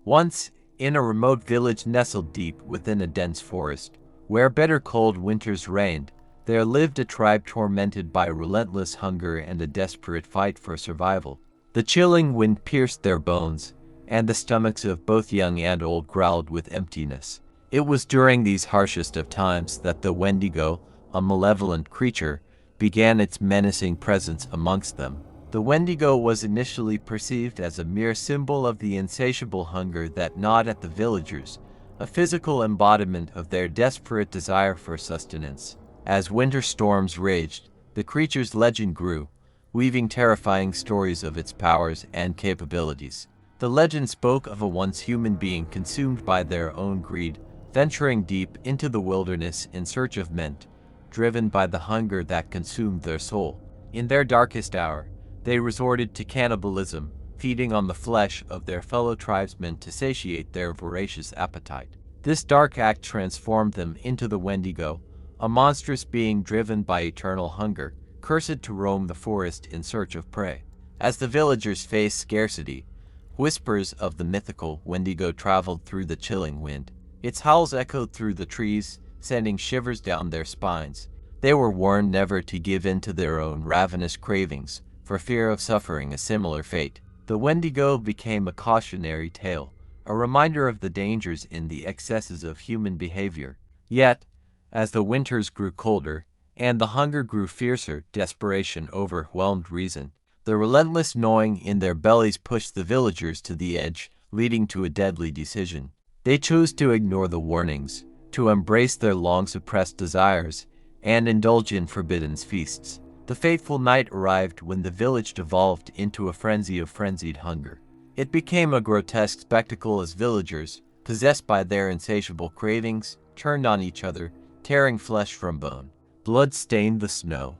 Once, in a remote village nestled deep within a dense forest, where bitter cold winters reigned, there lived a tribe tormented by relentless hunger and a desperate fight for survival. The chilling wind pierced their bones, and the stomachs of both young and old growled with emptiness. It was during these harshest of times that the Wendigo, a malevolent creature, began its menacing presence amongst them. The Wendigo was initially perceived as a mere symbol of the insatiable hunger that gnawed at the villagers, a physical embodiment of their desperate desire for sustenance. As winter storms raged, the creature's legend grew, weaving terrifying stories of its powers and capabilities. The legend spoke of a once human being consumed by their own greed, venturing deep into the wilderness in search of meat, driven by the hunger that consumed their soul. In their darkest hour, they resorted to cannibalism, feeding on the flesh of their fellow tribesmen to satiate their voracious appetite. This dark act transformed them into the Wendigo, a monstrous being driven by eternal hunger, cursed to roam the forest in search of prey. As the villagers faced scarcity, whispers of the mythical Wendigo traveled through the chilling wind. Its howls echoed through the trees, sending shivers down their spines. They were warned never to give in to their own ravenous cravings, for fear of suffering a similar fate. The Wendigo became a cautionary tale, a reminder of the dangers in the excesses of human behavior. Yet, as the winters grew colder, and the hunger grew fiercer, desperation overwhelmed reason. The relentless gnawing in their bellies pushed the villagers to the edge, leading to a deadly decision. They chose to ignore the warnings, to embrace their long-suppressed desires, and indulge in forbidden feasts. The fateful night arrived when the village devolved into a frenzy of frenzied hunger. It became a grotesque spectacle as villagers, possessed by their insatiable cravings, turned on each other, tearing flesh from bone. Blood stained the snow,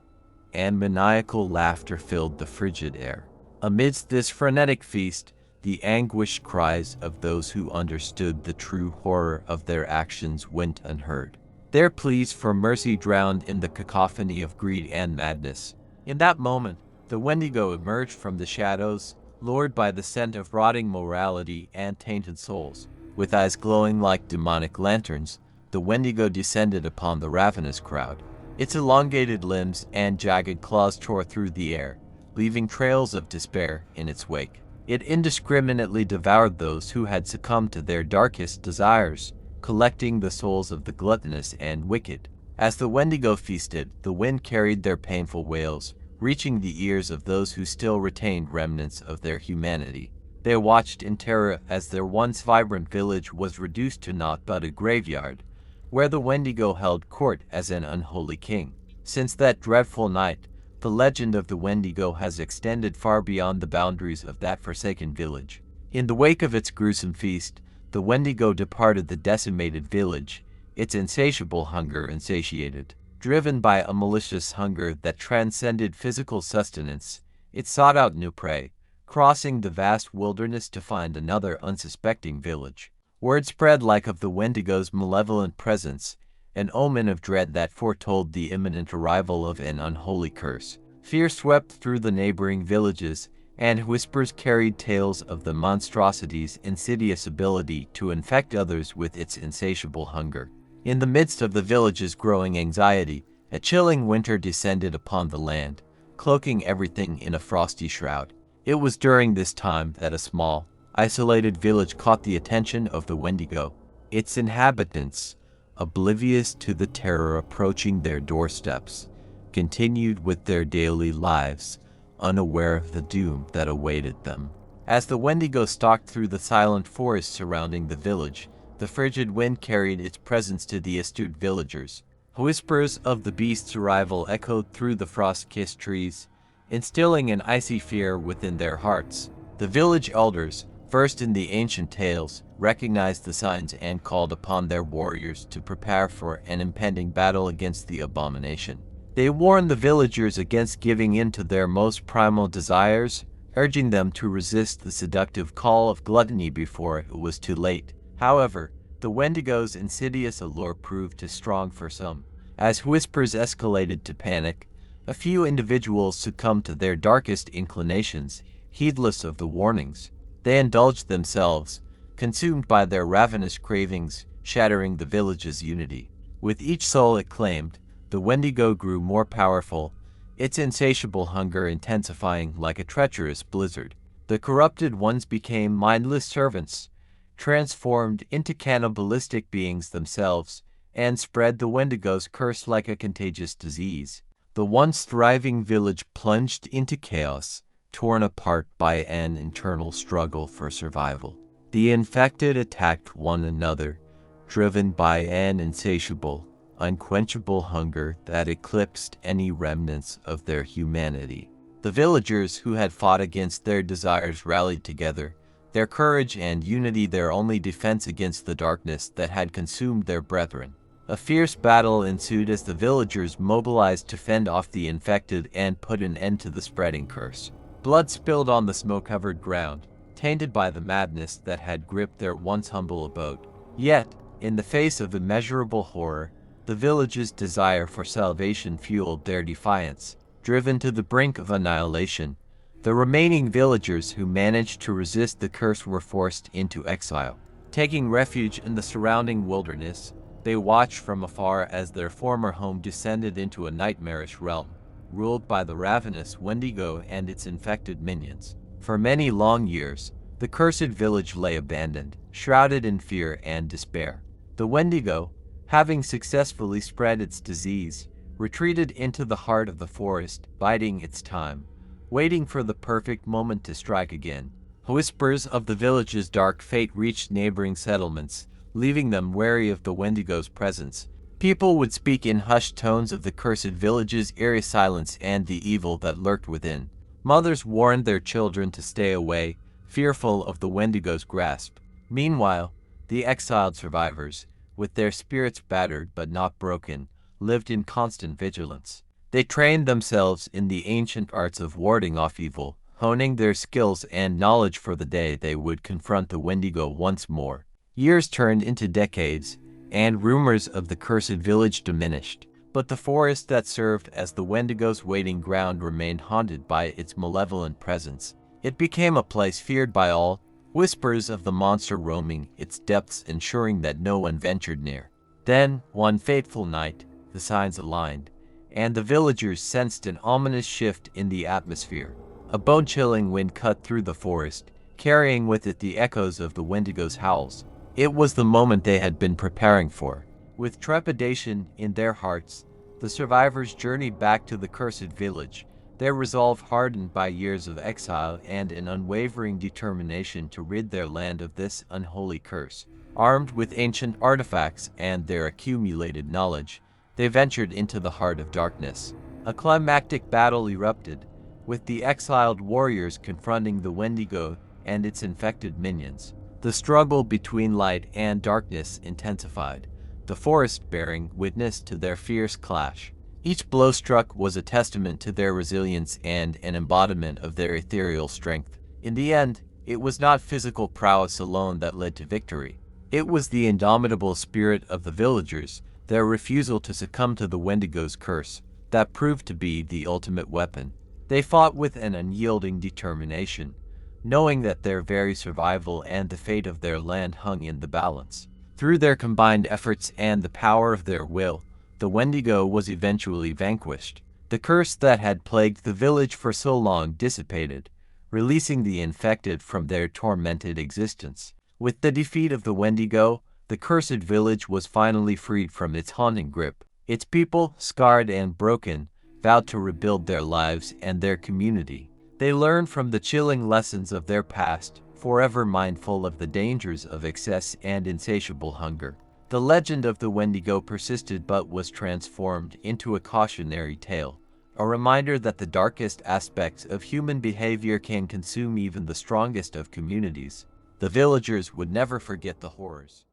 and maniacal laughter filled the frigid air. Amidst this frenetic feast, the anguished cries of those who understood the true horror of their actions went unheard. Their pleas for mercy drowned in the cacophony of greed and madness. In that moment, the Wendigo emerged from the shadows, lured by the scent of rotting morality and tainted souls. With eyes glowing like demonic lanterns, the Wendigo descended upon the ravenous crowd. Its elongated limbs and jagged claws tore through the air, leaving trails of despair in its wake. It indiscriminately devoured those who had succumbed to their darkest desires, collecting the souls of the gluttonous and wicked. As the Wendigo feasted, the wind carried their painful wails, reaching the ears of those who still retained remnants of their humanity. They watched in terror as their once vibrant village was reduced to naught but a graveyard, where the Wendigo held court as an unholy king. Since that dreadful night, the legend of the Wendigo has extended far beyond the boundaries of that forsaken village. In the wake of its gruesome feast, the Wendigo departed the decimated village, its insatiable hunger insatiated. Driven by a malicious hunger that transcended physical sustenance, it sought out new prey, crossing the vast wilderness to find another unsuspecting village. Word spread like of the Wendigo's malevolent presence, an omen of dread that foretold the imminent arrival of an unholy curse. Fear swept through the neighboring villages, and whispers carried tales of the monstrosity's insidious ability to infect others with its insatiable hunger. In the midst of the village's growing anxiety, a chilling winter descended upon the land, cloaking everything in a frosty shroud. It was during this time that a small, isolated village caught the attention of the Wendigo. Its inhabitants, oblivious to the terror approaching their doorsteps, continued with their daily lives, unaware of the doom that awaited them. As the Wendigo stalked through the silent forest surrounding the village, the frigid wind carried its presence to the astute villagers. Whispers of the beast's arrival echoed through the frost-kissed trees, instilling an icy fear within their hearts. The village elders, versed in the ancient tales, recognized the signs and called upon their warriors to prepare for an impending battle against the abomination. They warned the villagers against giving in to their most primal desires, urging them to resist the seductive call of gluttony before it was too late. However, the Wendigo's insidious allure proved too strong for some. As whispers escalated to panic, a few individuals succumbed to their darkest inclinations, heedless of the warnings. They indulged themselves, consumed by their ravenous cravings, shattering the village's unity. With each soul it claimed, the Wendigo grew more powerful, its insatiable hunger intensifying like a treacherous blizzard. The corrupted ones became mindless servants, transformed into cannibalistic beings themselves, and spread the Wendigo's curse like a contagious disease. The once thriving village plunged into chaos, torn apart by an internal struggle for survival. The infected attacked one another, driven by an insatiable, unquenchable hunger that eclipsed any remnants of their humanity. The villagers who had fought against their desires rallied together, their courage and unity their only defense against the darkness that had consumed their brethren. A fierce battle ensued as the villagers mobilized to fend off the infected and put an end to the spreading curse. Blood spilled on the smoke-covered ground, tainted by the madness that had gripped their once humble abode. Yet, in the face of immeasurable horror, the village's desire for salvation fueled their defiance. Driven to the brink of annihilation, the remaining villagers who managed to resist the curse were forced into exile. Taking refuge in the surrounding wilderness, they watched from afar as their former home descended into a nightmarish realm, ruled by the ravenous Wendigo and its infected minions. For many long years, the cursed village lay abandoned, shrouded in fear and despair. The Wendigo, having successfully spread its disease, retreated into the heart of the forest, biding its time, waiting for the perfect moment to strike again. Whispers of the village's dark fate reached neighboring settlements, leaving them wary of the Wendigo's presence. People would speak in hushed tones of the cursed village's eerie silence and the evil that lurked within. Mothers warned their children to stay away, fearful of the Wendigo's grasp. Meanwhile, the exiled survivors, with their spirits battered but not broken, lived in constant vigilance. They trained themselves in the ancient arts of warding off evil, honing their skills and knowledge for the day they would confront the Wendigo once more. Years turned into decades, and rumors of the cursed village diminished, but the forest that served as the Wendigo's waiting ground remained haunted by its malevolent presence. It became a place feared by all, whispers of the monster roaming its depths ensuring that no one ventured near. Then, one fateful night, the signs aligned, and the villagers sensed an ominous shift in the atmosphere. A bone-chilling wind cut through the forest, carrying with it the echoes of the Wendigo's howls. It was the moment they had been preparing for. With trepidation in their hearts, the survivors journeyed back to the cursed village, their resolve hardened by years of exile and an unwavering determination to rid their land of this unholy curse. Armed with ancient artifacts and their accumulated knowledge, they ventured into the heart of darkness. A climactic battle erupted, with the exiled warriors confronting the Wendigo and its infected minions. The struggle between light and darkness intensified, the forest bearing witness to their fierce clash. Each blow struck was a testament to their resilience and an embodiment of their ethereal strength. In the end, it was not physical prowess alone that led to victory. It was the indomitable spirit of the villagers, their refusal to succumb to the Wendigo's curse, that proved to be the ultimate weapon. They fought with an unyielding determination, knowing that their very survival and the fate of their land hung in the balance. Through their combined efforts and the power of their will, the Wendigo was eventually vanquished. The curse that had plagued the village for so long dissipated, releasing the infected from their tormented existence. With the defeat of the Wendigo, the cursed village was finally freed from its haunting grip. Its people, scarred and broken, vowed to rebuild their lives and their community. They learned from the chilling lessons of their past, forever mindful of the dangers of excess and insatiable hunger. The legend of the Wendigo persisted but was transformed into a cautionary tale, a reminder that the darkest aspects of human behavior can consume even the strongest of communities. The villagers would never forget the horrors.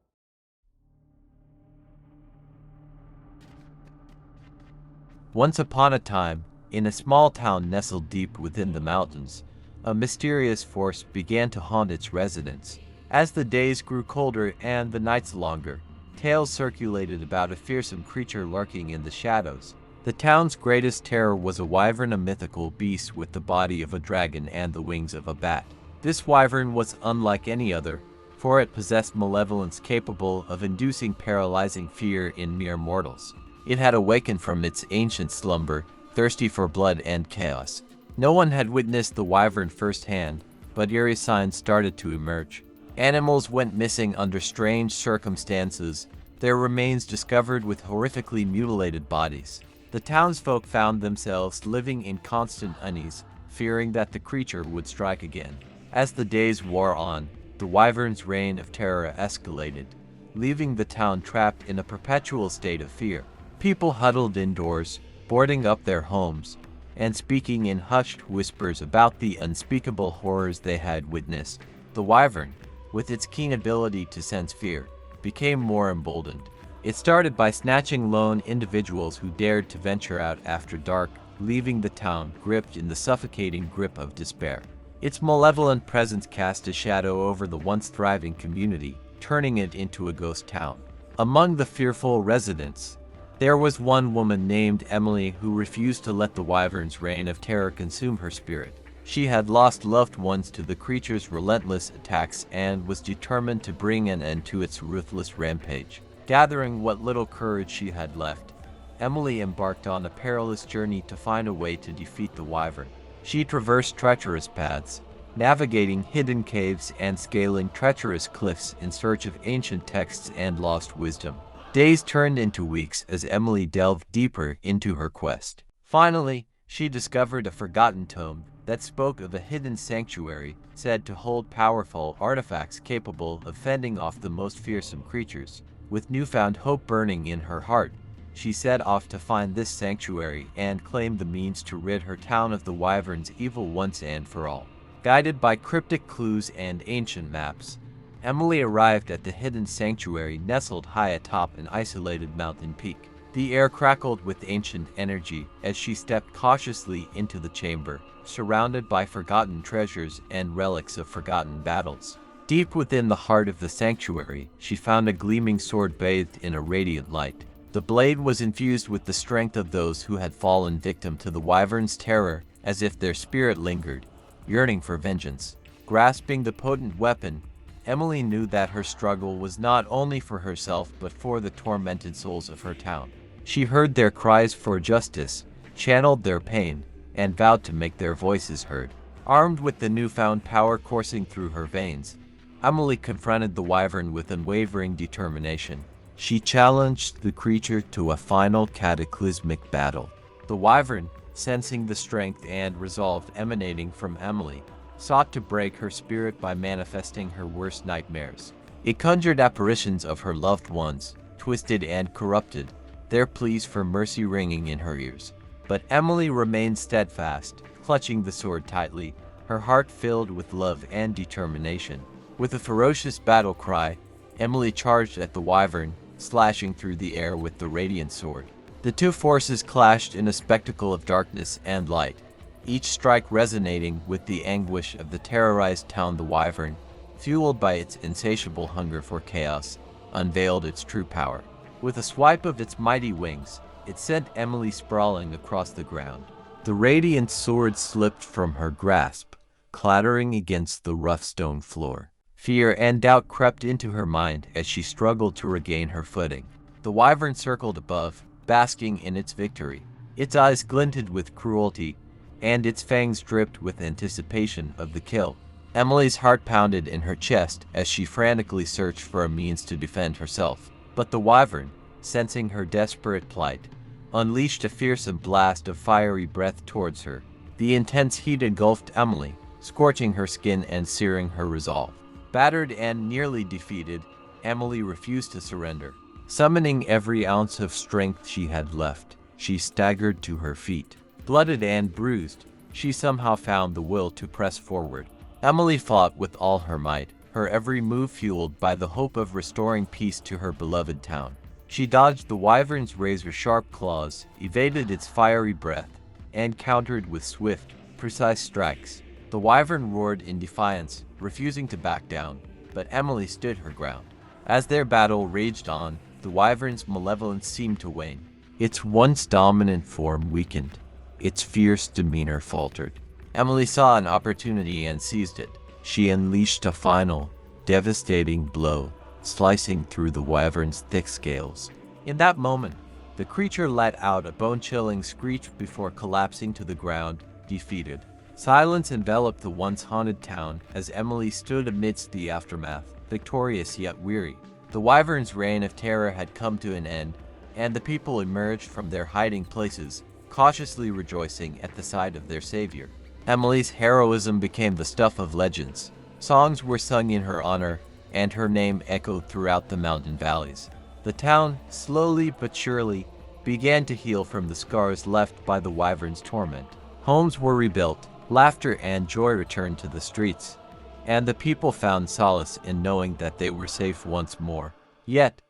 Once upon a time, in a small town nestled deep within the mountains, a mysterious force began to haunt its residents. As the days grew colder and the nights longer, tales circulated about a fearsome creature lurking in the shadows. The town's greatest terror was a wyvern, a mythical beast with the body of a dragon and the wings of a bat. This wyvern was unlike any other, for it possessed malevolence capable of inducing paralyzing fear in mere mortals. It had awakened from its ancient slumber, thirsty for blood and chaos. No one had witnessed the wyvern firsthand, but eerie signs started to emerge. Animals went missing under strange circumstances, their remains discovered with horrifically mutilated bodies. The townsfolk found themselves living in constant unease, fearing that the creature would strike again. As the days wore on, the wyvern's reign of terror escalated, leaving the town trapped in a perpetual state of fear. People huddled indoors, boarding up their homes, and speaking in hushed whispers about the unspeakable horrors they had witnessed. The wyvern, with its keen ability to sense fear, became more emboldened. It started by snatching lone individuals who dared to venture out after dark, leaving the town gripped in the suffocating grip of despair. Its malevolent presence cast a shadow over the once thriving community, turning it into a ghost town. Among the fearful residents, there was one woman named Emily who refused to let the wyvern's reign of terror consume her spirit. She had lost loved ones to the creature's relentless attacks and was determined to bring an end to its ruthless rampage. Gathering what little courage she had left, Emily embarked on a perilous journey to find a way to defeat the wyvern. She traversed treacherous paths, navigating hidden caves and scaling treacherous cliffs in search of ancient texts and lost wisdom. Days turned into weeks as Emily delved deeper into her quest. Finally, she discovered a forgotten tome that spoke of a hidden sanctuary said to hold powerful artifacts capable of fending off the most fearsome creatures. With newfound hope burning in her heart, she set off to find this sanctuary and claim the means to rid her town of the wyvern's evil once and for all. Guided by cryptic clues and ancient maps, Emily arrived at the hidden sanctuary nestled high atop an isolated mountain peak. The air crackled with ancient energy as she stepped cautiously into the chamber, surrounded by forgotten treasures and relics of forgotten battles. Deep within the heart of the sanctuary, she found a gleaming sword bathed in a radiant light. The blade was infused with the strength of those who had fallen victim to the wyvern's terror, as if their spirit lingered, yearning for vengeance. Grasping the potent weapon, Emily knew that her struggle was not only for herself but for the tormented souls of her town. She heard their cries for justice, channeled their pain, and vowed to make their voices heard. Armed with the newfound power coursing through her veins, Emily confronted the wyvern with unwavering determination. She challenged the creature to a final cataclysmic battle. The wyvern, sensing the strength and resolve emanating from Emily, sought to break her spirit by manifesting her worst nightmares. It conjured apparitions of her loved ones, twisted and corrupted, their pleas for mercy ringing in her ears. But Emily remained steadfast, clutching the sword tightly, her heart filled with love and determination. With a ferocious battle cry, Emily charged at the wyvern, slashing through the air with the radiant sword. The two forces clashed in a spectacle of darkness and light, each strike resonating with the anguish of the terrorized town. The wyvern, fueled by its insatiable hunger for chaos, unveiled its true power. With a swipe of its mighty wings, it sent Emily sprawling across the ground. The radiant sword slipped from her grasp, clattering against the rough stone floor. Fear and doubt crept into her mind as she struggled to regain her footing. The wyvern circled above, basking in its victory. Its eyes glinted with cruelty, and its fangs dripped with anticipation of the kill. Emily's heart pounded in her chest as she frantically searched for a means to defend herself. But the wyvern, sensing her desperate plight, unleashed a fearsome blast of fiery breath towards her. The intense heat engulfed Emily, scorching her skin and searing her resolve. Battered and nearly defeated, Emily refused to surrender. Summoning every ounce of strength she had left, she staggered to her feet. Blooded and bruised, she somehow found the will to press forward. Emily fought with all her might, her every move fueled by the hope of restoring peace to her beloved town. She dodged the wyvern's razor-sharp claws, evaded its fiery breath, and countered with swift, precise strikes. The wyvern roared in defiance, refusing to back down, but Emily stood her ground. As their battle raged on, the wyvern's malevolence seemed to wane. Its once dominant form weakened. Its fierce demeanor faltered. Emily saw an opportunity and seized it. She unleashed a final, devastating blow, slicing through the wyvern's thick scales. In that moment, the creature let out a bone-chilling screech before collapsing to the ground, defeated. Silence enveloped the once haunted town as Emily stood amidst the aftermath, victorious yet weary. The wyvern's reign of terror had come to an end, and the people emerged from their hiding places, cautiously rejoicing at the sight of their savior. Emily's heroism became the stuff of legends. Songs were sung in her honor, and her name echoed throughout the mountain valleys. The town, slowly but surely, began to heal from the scars left by the wyvern's torment. Homes were rebuilt, laughter and joy returned to the streets, and the people found solace in knowing that they were safe once more. Yet,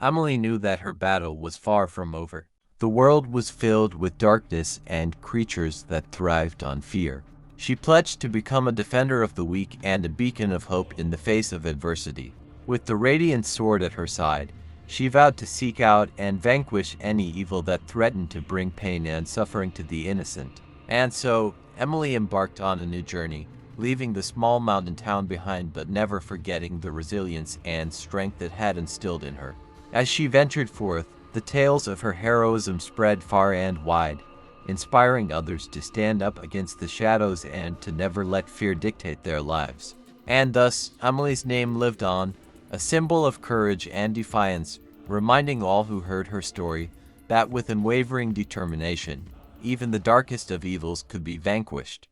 Emily knew that her battle was far from over. The world was filled with darkness and creatures that thrived on fear. She pledged to become a defender of the weak and a beacon of hope in the face of adversity. With the radiant sword at her side, she vowed to seek out and vanquish any evil that threatened to bring pain and suffering to the innocent. And so, Emily embarked on a new journey, leaving the small mountain town behind but never forgetting the resilience and strength it had instilled in her. As she ventured forth, the tales of her heroism spread far and wide, inspiring others to stand up against the shadows and to never let fear dictate their lives. And thus, Emily's name lived on, a symbol of courage and defiance, reminding all who heard her story that with unwavering determination, even the darkest of evils could be vanquished.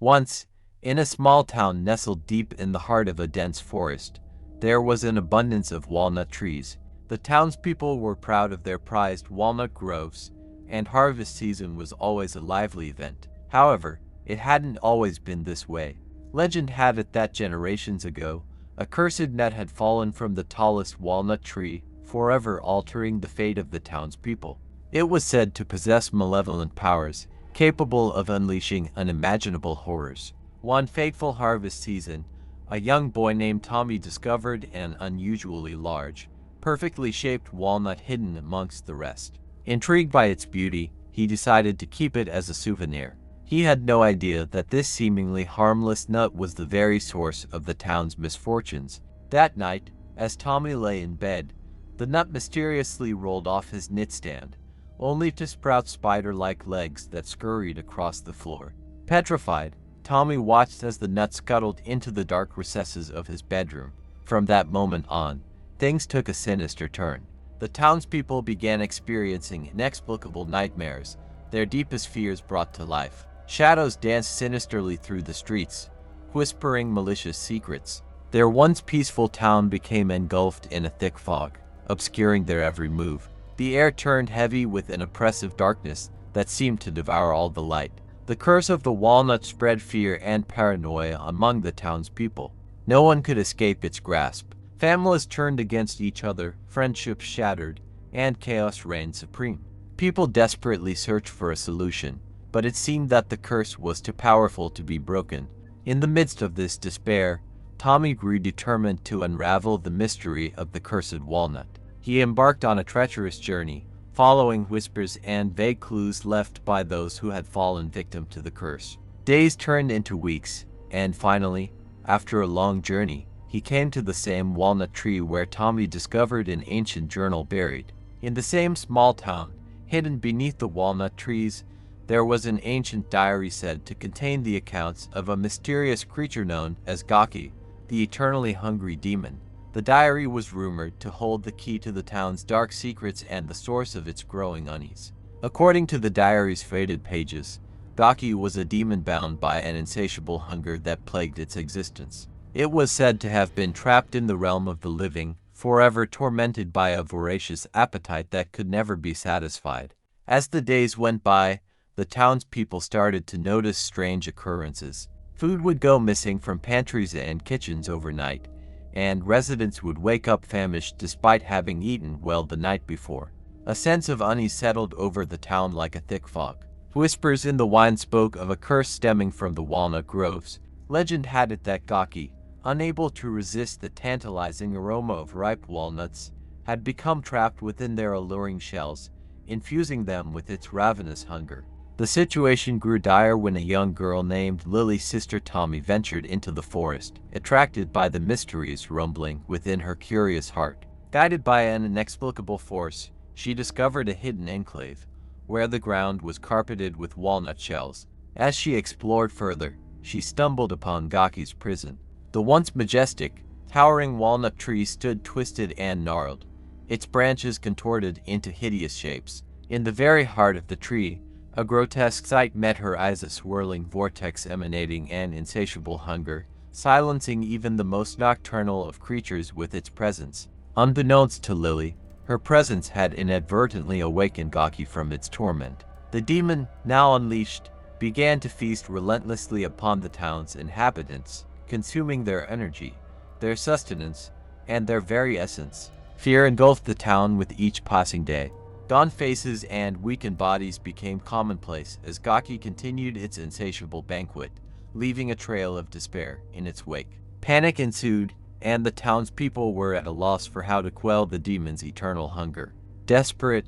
Once, in a small town nestled deep in the heart of a dense forest, there was an abundance of walnut trees. The townspeople were proud of their prized walnut groves, and harvest season was always a lively event. However, it hadn't always been this way. Legend had it that generations ago, a cursed nut had fallen from the tallest walnut tree, forever altering the fate of the townspeople. It was said to possess malevolent powers, capable of unleashing unimaginable horrors. One fateful harvest season, a young boy named Tommy discovered an unusually large, perfectly shaped walnut hidden amongst the rest. Intrigued by its beauty, he decided to keep it as a souvenir. He had no idea that this seemingly harmless nut was the very source of the town's misfortunes. That night, as Tommy lay in bed, the nut mysteriously rolled off his nightstand, only to sprout spider-like legs that scurried across the floor. Petrified, Tommy watched as the nut scuttled into the dark recesses of his bedroom. From that moment on, things took a sinister turn. The townspeople began experiencing inexplicable nightmares, their deepest fears brought to life. Shadows danced sinisterly through the streets, whispering malicious secrets. Their once peaceful town became engulfed in a thick fog, obscuring their every move. The air turned heavy with an oppressive darkness that seemed to devour all the light. The curse of the walnut spread fear and paranoia among the townspeople. No one could escape its grasp. Families turned against each other, friendships shattered, and chaos reigned supreme. People desperately searched for a solution, but it seemed that the curse was too powerful to be broken. In the midst of this despair, Tommy grew determined to unravel the mystery of the cursed walnut. He embarked on a treacherous journey, following whispers and vague clues left by those who had fallen victim to the curse. Days turned into weeks, and finally, after a long journey, he came to the same walnut tree where Tommy discovered an ancient journal buried. In the same small town, hidden beneath the walnut trees, there was an ancient diary said to contain the accounts of a mysterious creature known as Gaki, the eternally hungry demon. The diary was rumored to hold the key to the town's dark secrets and the source of its growing unease. According to the diary's faded pages, Gaki was a demon bound by an insatiable hunger that plagued its existence. It was said to have been trapped in the realm of the living, forever tormented by a voracious appetite that could never be satisfied. As the days went by, the townspeople started to notice strange occurrences. Food would go missing from pantries and kitchens overnight, and residents would wake up famished despite having eaten well the night before. A sense of unease settled over the town like a thick fog. Whispers in the wine spoke of a curse stemming from the walnut groves. Legend had it that Gaki, unable to resist the tantalizing aroma of ripe walnuts, had become trapped within their alluring shells, infusing them with its ravenous hunger. The situation grew dire when a young girl named Lily's sister Tommy ventured into the forest, attracted by the mysterious rumbling within her curious heart. Guided by an inexplicable force, she discovered a hidden enclave, where the ground was carpeted with walnut shells. As she explored further, she stumbled upon Gaki's prison. The once majestic, towering walnut tree stood twisted and gnarled, its branches contorted into hideous shapes. In the very heart of the tree, a grotesque sight met her eyes, a swirling vortex emanating an insatiable hunger, silencing even the most nocturnal of creatures with its presence. Unbeknownst to Lily, her presence had inadvertently awakened Gaki from its torment. The demon, now unleashed, began to feast relentlessly upon the town's inhabitants, consuming their energy, their sustenance, and their very essence. Fear engulfed the town with each passing day. Gaunt faces and weakened bodies became commonplace as Gaki continued its insatiable banquet, leaving a trail of despair in its wake. Panic ensued, and the townspeople were at a loss for how to quell the demon's eternal hunger. Desperate,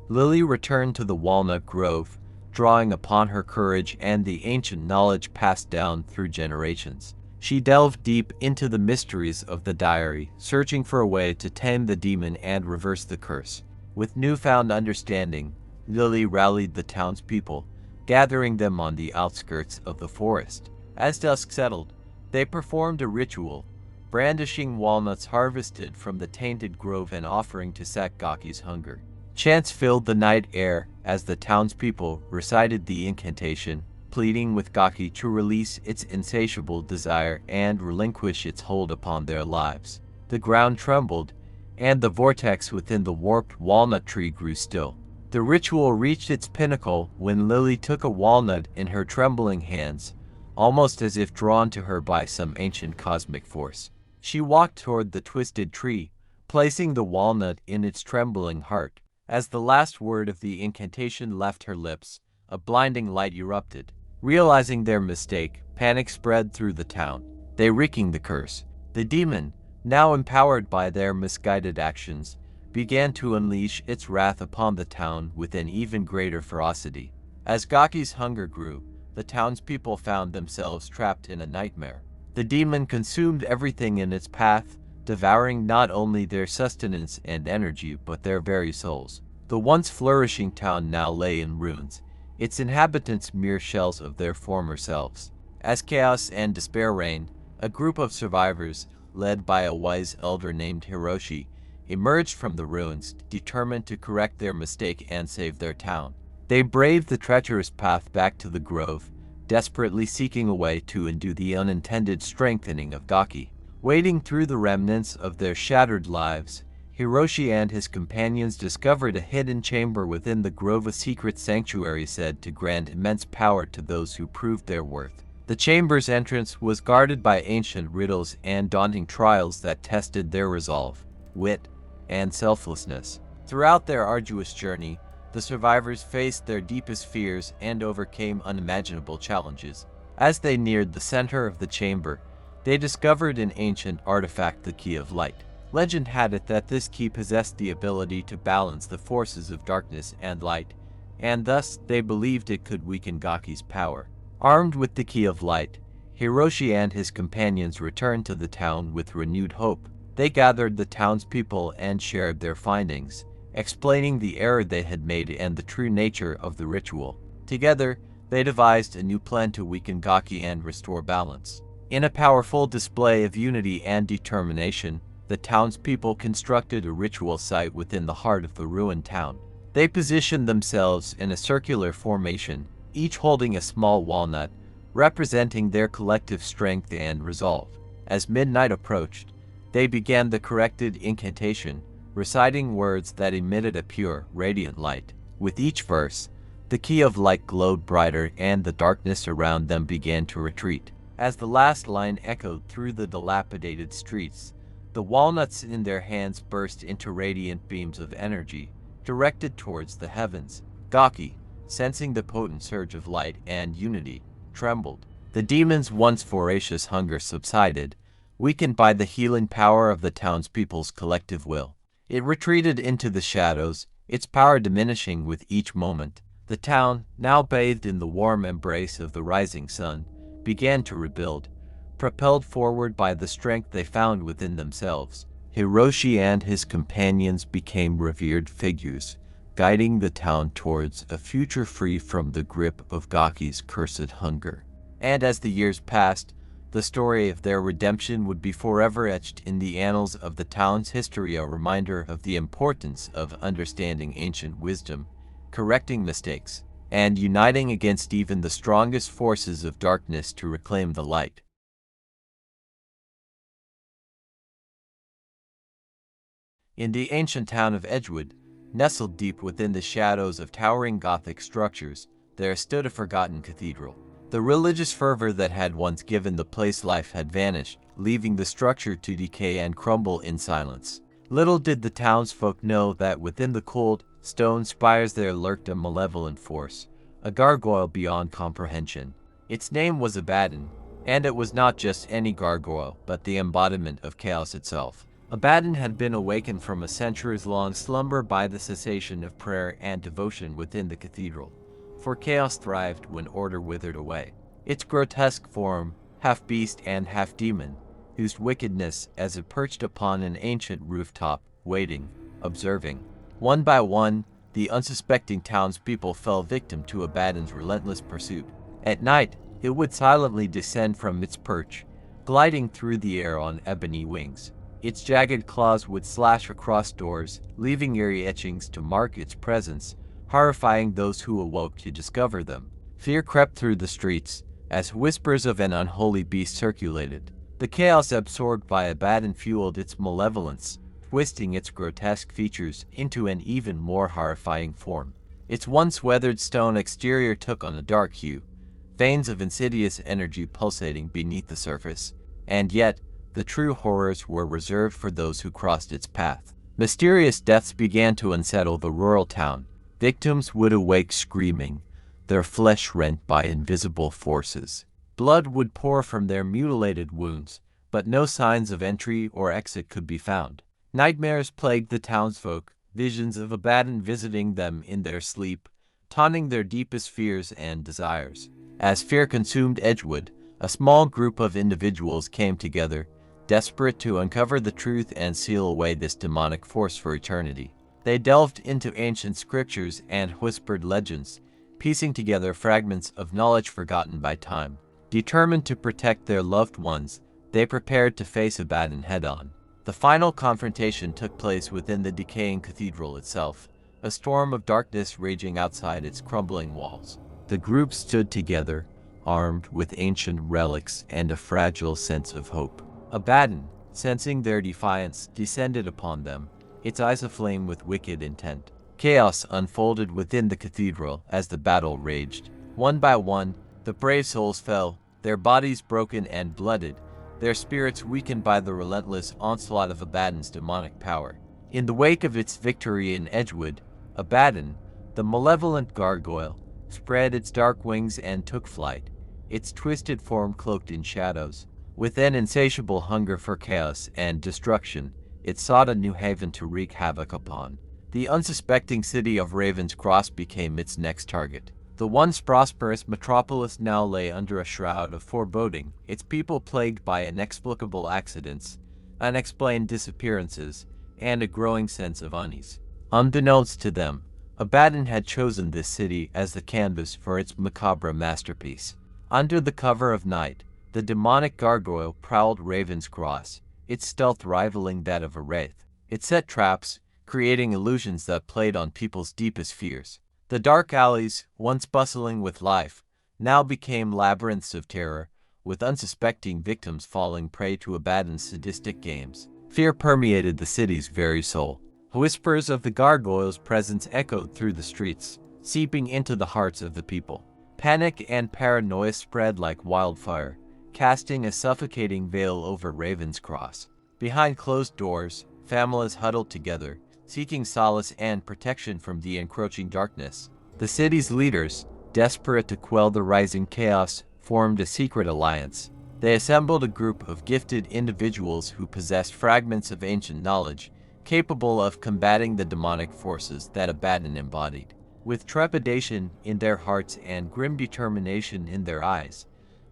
Lily returned to the walnut grove, drawing upon her courage and the ancient knowledge passed down through generations. She delved deep into the mysteries of the diary, searching for a way to tame the demon and reverse the curse. With newfound understanding, Lily rallied the townspeople, gathering them on the outskirts of the forest. As dusk settled, they performed a ritual, brandishing walnuts harvested from the tainted grove and offering to sack Gaki's hunger. Chants filled the night air as the townspeople recited the incantation, pleading with Gaki to release its insatiable desire and relinquish its hold upon their lives. The ground trembled, and the vortex within the warped walnut tree grew still. The ritual reached its pinnacle when Lily took a walnut in her trembling hands, almost as if drawn to her by some ancient cosmic force. She walked toward the twisted tree, placing the walnut in its trembling heart. As the last word of the incantation left her lips, a blinding light erupted. Realizing their mistake, panic spread through the town. They wreaking the curse. The demon, now empowered by their misguided actions, began to unleash its wrath upon the town with an even greater ferocity. As Gaki's hunger grew, the townspeople found themselves trapped in a nightmare. The demon consumed everything in its path, devouring not only their sustenance and energy but their very souls. The once flourishing town now lay in ruins, its inhabitants mere shells of their former selves. As chaos and despair reigned, a group of survivors, led by a wise elder named Hiroshi, emerged from the ruins, determined to correct their mistake and save their town. They braved the treacherous path back to the grove, desperately seeking a way to undo the unintended strengthening of Gaki. Wading through the remnants of their shattered lives, Hiroshi and his companions discovered a hidden chamber within the grove, a secret sanctuary said to grant immense power to those who proved their worth. The chamber's entrance was guarded by ancient riddles and daunting trials that tested their resolve, wit, and selflessness. Throughout their arduous journey, the survivors faced their deepest fears and overcame unimaginable challenges. As they neared the center of the chamber, they discovered an ancient artifact, the Key of Light. Legend had it that this key possessed the ability to balance the forces of darkness and light, and thus they believed it could weaken Gaki's power. Armed with the Key of Light, Hiroshi and his companions returned to the town with renewed hope. They gathered the townspeople and shared their findings, explaining the error they had made and the true nature of the ritual. Together, they devised a new plan to weaken Gaki and restore balance. In a powerful display of unity and determination, the townspeople constructed a ritual site within the heart of the ruined town. They positioned themselves in a circular formation, each holding a small walnut, representing their collective strength and resolve. As midnight approached, they began the corrected incantation, reciting words that emitted a pure, radiant light. With each verse, the Key of Light glowed brighter and the darkness around them began to retreat. As the last line echoed through the dilapidated streets, the walnuts in their hands burst into radiant beams of energy, directed towards the heavens. Gaki, sensing the potent surge of light and unity, trembled. The demon's once voracious hunger subsided, weakened by the healing power of the townspeople's collective will. It retreated into the shadows, its power diminishing with each moment. The town, now bathed in the warm embrace of the rising sun, began to rebuild, propelled forward by the strength they found within themselves. Hiroshi and his companions became revered figures, guiding the town towards a future free from the grip of Gaki's cursed hunger. And as the years passed, the story of their redemption would be forever etched in the annals of the town's history, a reminder of the importance of understanding ancient wisdom, correcting mistakes, and uniting against even the strongest forces of darkness to reclaim the light. In the ancient town of Edgewood, nestled deep within the shadows of towering Gothic structures, there stood a forgotten cathedral. The religious fervor that had once given the place life had vanished, leaving the structure to decay and crumble in silence. Little did the townsfolk know that within the cold stone spires there lurked a malevolent force, a gargoyle beyond comprehension. Its name was Abaddon, and it was not just any gargoyle, but the embodiment of chaos itself. Abaddon had been awakened from a centuries-long slumber by the cessation of prayer and devotion within the cathedral, for chaos thrived when order withered away. Its grotesque form, half beast and half demon, oozed wickedness as it perched upon an ancient rooftop, waiting, observing. One by one, the unsuspecting townspeople fell victim to Abaddon's relentless pursuit. At night, it would silently descend from its perch, gliding through the air on ebony wings. Its jagged claws would slash across doors, leaving eerie etchings to mark its presence, horrifying those who awoke to discover them. Fear crept through the streets, as whispers of an unholy beast circulated. The chaos absorbed by Abaddon fueled its malevolence, twisting its grotesque features into an even more horrifying form. Its once weathered stone exterior took on a dark hue, veins of insidious energy pulsating beneath the surface. And yet, the true horrors were reserved for those who crossed its path. Mysterious deaths began to unsettle the rural town. Victims would awake screaming, their flesh rent by invisible forces. Blood would pour from their mutilated wounds, but no signs of entry or exit could be found. Nightmares plagued the townsfolk, visions of Abaddon visiting them in their sleep, taunting their deepest fears and desires. As fear consumed Edgewood, a small group of individuals came together, desperate to uncover the truth and seal away this demonic force for eternity. They delved into ancient scriptures and whispered legends, piecing together fragments of knowledge forgotten by time. Determined to protect their loved ones, they prepared to face Abaddon head-on. The final confrontation took place within the decaying cathedral itself, a storm of darkness raging outside its crumbling walls. The group stood together, armed with ancient relics and a fragile sense of hope. Abaddon, sensing their defiance, descended upon them, its eyes aflame with wicked intent. Chaos unfolded within the cathedral as the battle raged. One by one, the brave souls fell, their bodies broken and blooded, their spirits weakened by the relentless onslaught of Abaddon's demonic power. In the wake of its victory in Edgewood, Abaddon, the malevolent gargoyle, spread its dark wings and took flight, its twisted form cloaked in shadows. With an insatiable hunger for chaos and destruction, it sought a new haven to wreak havoc upon. The unsuspecting city of Raven's Cross became its next target. The once prosperous metropolis now lay under a shroud of foreboding, its people plagued by inexplicable accidents, unexplained disappearances, and a growing sense of unease. Unbeknownst to them, Abaddon had chosen this city as the canvas for its macabre masterpiece. Under the cover of night, the demonic gargoyle prowled Raven's Cross, its stealth rivaling that of a wraith. It set traps, creating illusions that played on people's deepest fears. The dark alleys, once bustling with life, now became labyrinths of terror, with unsuspecting victims falling prey to Abaddon's sadistic games. Fear permeated the city's very soul. Whispers of the gargoyle's presence echoed through the streets, seeping into the hearts of the people. Panic and paranoia spread like wildfire, casting a suffocating veil over Raven's Cross. Behind closed doors, families huddled together, seeking solace and protection from the encroaching darkness. The city's leaders, desperate to quell the rising chaos, formed a secret alliance. They assembled a group of gifted individuals who possessed fragments of ancient knowledge, capable of combating the demonic forces that Abaddon embodied. With trepidation in their hearts and grim determination in their eyes,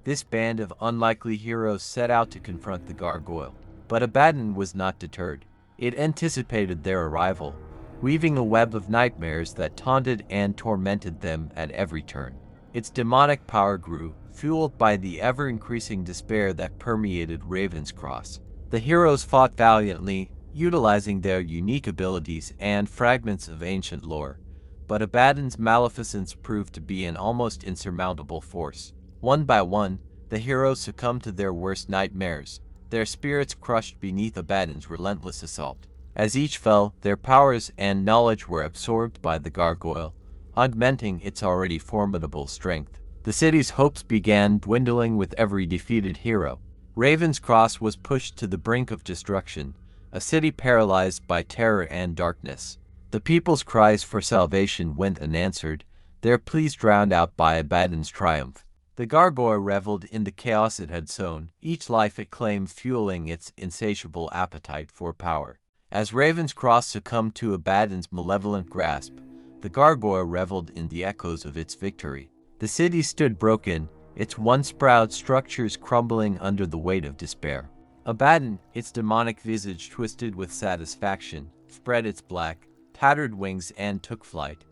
this band of unlikely heroes set out to confront the gargoyle. But Abaddon was not deterred. It anticipated their arrival, weaving a web of nightmares that taunted and tormented them at every turn. Its demonic power grew, fueled by the ever-increasing despair that permeated Ravenscross. The heroes fought valiantly, utilizing their unique abilities and fragments of ancient lore, but Abaddon's maleficence proved to be an almost insurmountable force. One by one, the heroes succumbed to their worst nightmares, their spirits crushed beneath Abaddon's relentless assault. As each fell, their powers and knowledge were absorbed by the gargoyle, augmenting its already formidable strength. The city's hopes began dwindling with every defeated hero. Ravenscross was pushed to the brink of destruction, a city paralyzed by terror and darkness. The people's cries for salvation went unanswered, their pleas drowned out by Abaddon's triumph. The gargoyle reveled in the chaos it had sown, each life it claimed fueling its insatiable appetite for power. As Ravenscross succumbed to Abaddon's malevolent grasp, the gargoyle reveled in the echoes of its victory. The city stood broken, its once proud structures crumbling under the weight of despair. Abaddon, its demonic visage twisted with satisfaction, spread its black, tattered wings and took flight,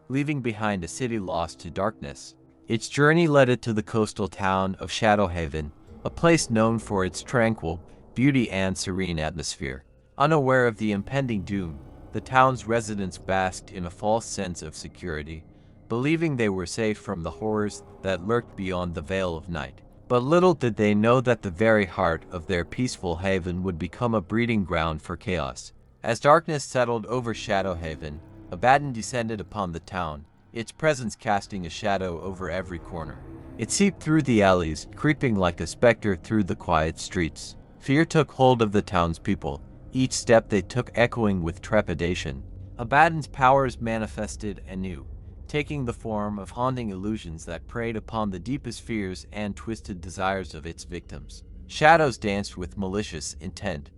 leaving behind a city lost to darkness. Its journey led it to the coastal town of Shadowhaven, a place known for its tranquil beauty and serene atmosphere. Unaware of the impending doom, the town's residents basked in a false sense of security, believing they were safe from the horrors that lurked beyond the veil of night. But little did they know that the very heart of their peaceful haven would become a breeding ground for chaos. As darkness settled over Shadowhaven, Abaddon descended upon the town, its presence casting a shadow over every corner. It seeped through the alleys, creeping like a specter through the quiet streets. Fear took hold of the townspeople, each step they took echoing with trepidation. Abaddon's powers manifested anew, taking the form of haunting illusions that preyed upon the deepest fears and twisted desires of its victims. Shadows danced with malicious intent,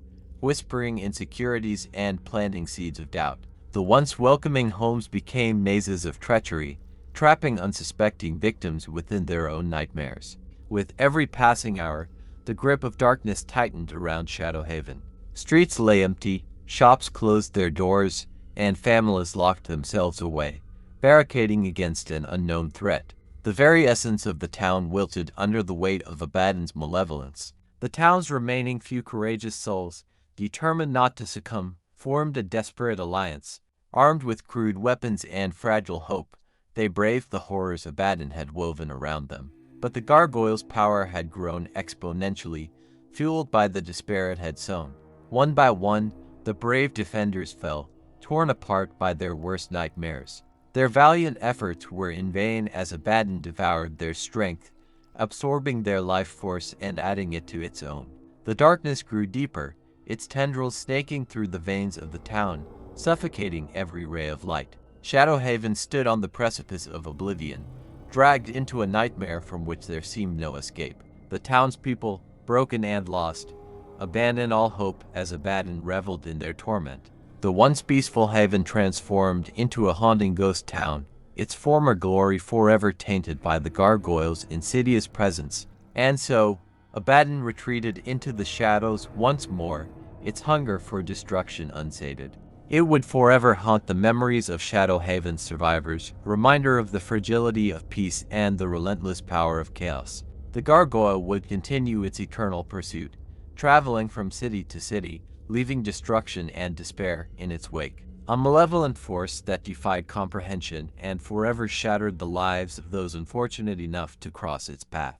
whispering insecurities and planting seeds of doubt. The once welcoming homes became mazes of treachery, trapping unsuspecting victims within their own nightmares. With every passing hour, the grip of darkness tightened around Shadowhaven. Streets lay empty, shops closed their doors, and families locked themselves away, barricading against an unknown threat. The very essence of the town wilted under the weight of Abaddon's malevolence. The town's remaining few courageous souls, determined not to succumb, formed a desperate alliance. Armed with crude weapons and fragile hope, they braved the horrors Abaddon had woven around them. But the gargoyle's power had grown exponentially, fueled by the despair it had sown. One by one, the brave defenders fell, torn apart by their worst nightmares. Their valiant efforts were in vain as Abaddon devoured their strength, absorbing their life force and adding it to its own. The darkness grew deeper, its tendrils snaking through the veins of the town, suffocating every ray of light. Shadowhaven stood on the precipice of oblivion, dragged into a nightmare from which there seemed no escape. The townspeople, broken and lost, abandoned all hope as Abaddon reveled in their torment. The once peaceful haven transformed into a haunting ghost town, its former glory forever tainted by the gargoyle's insidious presence. And so, Abaddon retreated into the shadows once more, its hunger for destruction unsated. It would forever haunt the memories of Shadowhaven's survivors, a reminder of the fragility of peace and the relentless power of chaos. The gargoyle would continue its eternal pursuit, traveling from city to city, leaving destruction and despair in its wake. A malevolent force that defied comprehension and forever shattered the lives of those unfortunate enough to cross its path.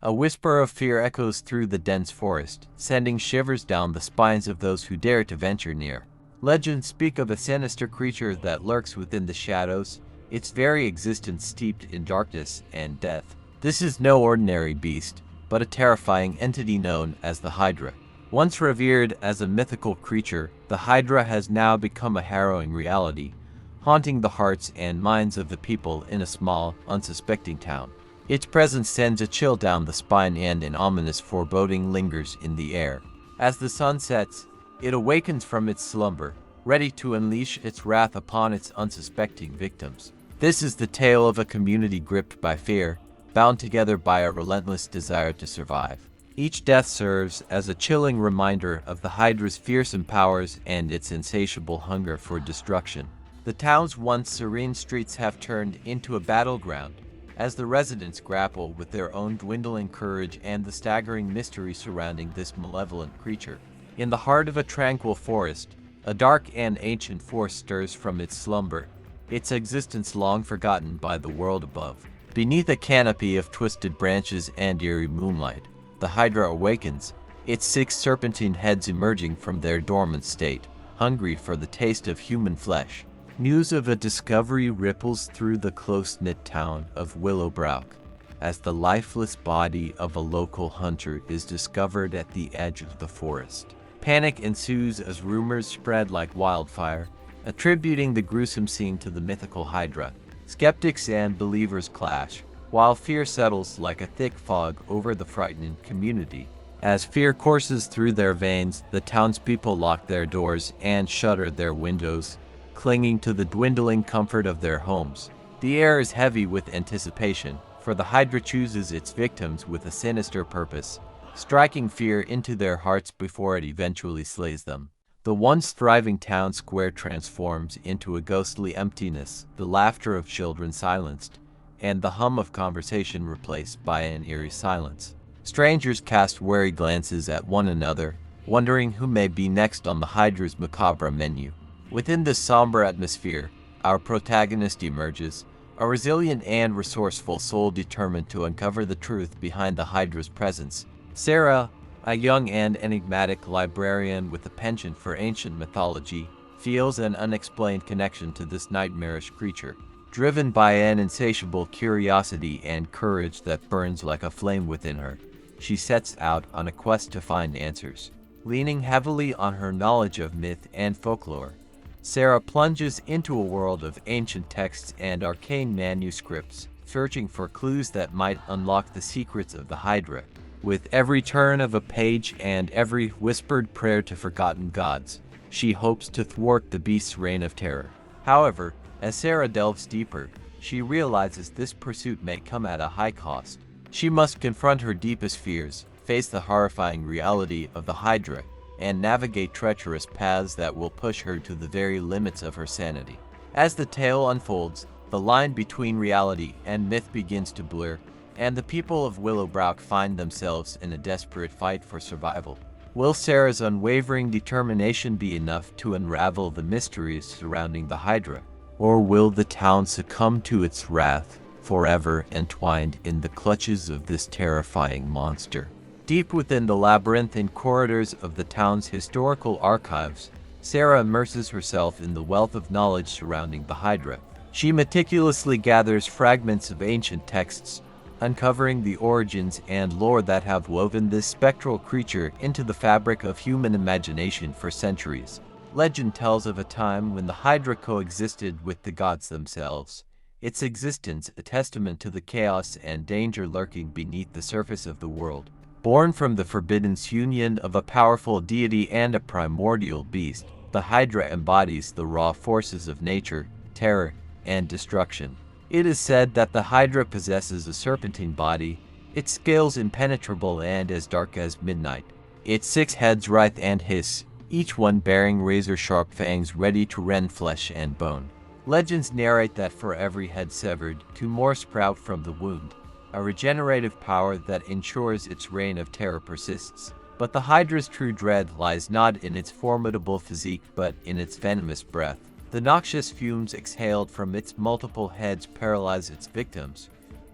A whisper of fear echoes through the dense forest, sending shivers down the spines of those who dare to venture near. Legends speak of a sinister creature that lurks within the shadows, its very existence steeped in darkness and death. This is no ordinary beast, but a terrifying entity known as the Hydra. Once revered as a mythical creature, the Hydra has now become a harrowing reality, haunting the hearts and minds of the people in a small, unsuspecting town. Its presence sends a chill down the spine and an ominous foreboding lingers in the air. As the sun sets, It awakens from its slumber, ready to unleash its wrath upon its unsuspecting victims. This is the tale of a community gripped by fear, bound together by a relentless desire to survive. Each death serves as a chilling reminder of the Hydra's fearsome powers and its insatiable hunger for destruction. The town's once serene streets have turned into a battleground, as the residents grapple with their own dwindling courage and the staggering mystery surrounding this malevolent creature. In the heart of a tranquil forest, a dark and ancient force stirs from its slumber, its existence long forgotten by the world above. Beneath a canopy of twisted branches and eerie moonlight, the Hydra awakens, its 6 serpentine heads emerging from their dormant state, hungry for the taste of human flesh. News of a discovery ripples through the close-knit town of Willowbrook, as the lifeless body of a local hunter is discovered at the edge of the forest. Panic ensues as rumors spread like wildfire, attributing the gruesome scene to the mythical Hydra. Skeptics and believers clash, while fear settles like a thick fog over the frightened community. As fear courses through their veins, the townspeople lock their doors and shutter their windows, clinging to the dwindling comfort of their homes. The air is heavy with anticipation, for the Hydra chooses its victims with a sinister purpose, striking fear into their hearts before it eventually slays them. The once thriving town square transforms into a ghostly emptiness, the laughter of children silenced, and the hum of conversation replaced by an eerie silence. Strangers cast wary glances at one another, wondering who may be next on the Hydra's macabre menu. Within this somber atmosphere, our protagonist emerges, a resilient and resourceful soul determined to uncover the truth behind the Hydra's presence. Sarah, a young and enigmatic librarian with a penchant for ancient mythology, feels an unexplained connection to this nightmarish creature. Driven by an insatiable curiosity and courage that burns like a flame within her, she sets out on a quest to find answers. Leaning heavily on her knowledge of myth and folklore, Sarah plunges into a world of ancient texts and arcane manuscripts, searching for clues that might unlock the secrets of the Hydra. With every turn of a page and every whispered prayer to forgotten gods, she hopes to thwart the beast's reign of terror. However, as Sarah delves deeper, she realizes this pursuit may come at a high cost. She must confront her deepest fears, face the horrifying reality of the Hydra, and navigate treacherous paths that will push her to the very limits of her sanity. As the tale unfolds, the line between reality and myth begins to blur, and the people of Willowbrook find themselves in a desperate fight for survival. Will Sarah's unwavering determination be enough to unravel the mysteries surrounding the Hydra? Or will the town succumb to its wrath, forever entwined in the clutches of this terrifying monster? Deep within the labyrinthine corridors of the town's historical archives, Sarah immerses herself in the wealth of knowledge surrounding the Hydra. She meticulously gathers fragments of ancient texts, uncovering the origins and lore that have woven this spectral creature into the fabric of human imagination for centuries. Legend tells of a time when the Hydra coexisted with the gods themselves, its existence a testament to the chaos and danger lurking beneath the surface of the world. Born from the forbidden union of a powerful deity and a primordial beast, the Hydra embodies the raw forces of nature, terror, and destruction. It is said that the Hydra possesses a serpentine body, its scales impenetrable and as dark as midnight. Its 6 heads writhe and hiss, each one bearing razor-sharp fangs ready to rend flesh and bone. Legends narrate that for every head severed, 2 more sprout from the wound, a regenerative power that ensures its reign of terror persists. But the Hydra's true dread lies not in its formidable physique but in its venomous breath. The noxious fumes exhaled from its multiple heads paralyze its victims,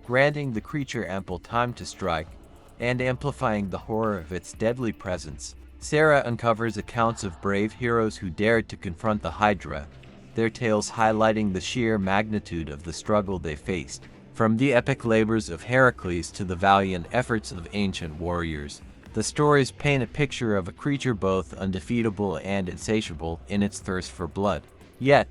granting the creature ample time to strike, and amplifying the horror of its deadly presence. Sarah uncovers accounts of brave heroes who dared to confront the Hydra, their tales highlighting the sheer magnitude of the struggle they faced. From the epic labors of Heracles to the valiant efforts of ancient warriors, the stories paint a picture of a creature both undefeatable and insatiable in its thirst for blood. Yet,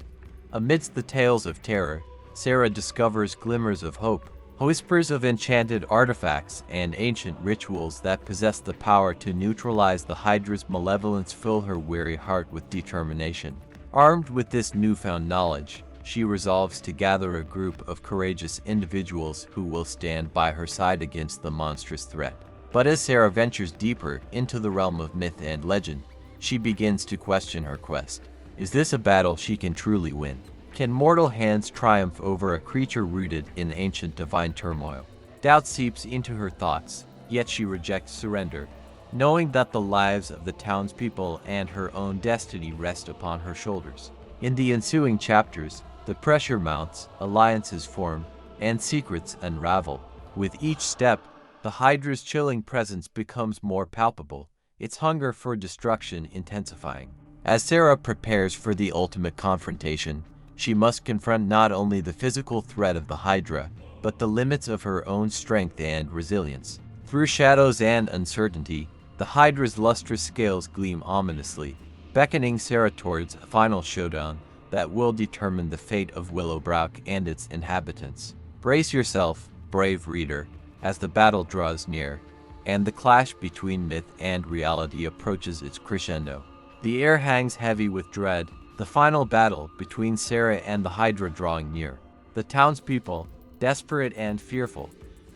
amidst the tales of terror, Sarah discovers glimmers of hope, Whispers of enchanted artifacts and ancient rituals that possess the power to neutralize the Hydra's malevolence fill her weary heart with determination. Armed with this newfound knowledge, she resolves to gather a group of courageous individuals who will stand by her side against the monstrous threat. But as Sarah ventures deeper into the realm of myth and legend, she begins to question her quest. Is this a battle she can truly win? Can mortal hands triumph over a creature rooted in ancient divine turmoil? Doubt seeps into her thoughts, yet she rejects surrender, knowing that the lives of the townspeople and her own destiny rest upon her shoulders. In the ensuing chapters, the pressure mounts, alliances form, and secrets unravel. With each step, the Hydra's chilling presence becomes more palpable, its hunger for destruction intensifying. As Sarah prepares for the ultimate confrontation, she must confront not only the physical threat of the Hydra, but the limits of her own strength and resilience. Through shadows and uncertainty, the Hydra's lustrous scales gleam ominously, beckoning Sarah towards a final showdown that will determine the fate of Willowbrook and its inhabitants. Brace yourself, brave reader, as the battle draws near, and the clash between myth and reality approaches its crescendo. The air hangs heavy with dread, the final battle between Sarah and the Hydra drawing near. The townspeople, desperate and fearful,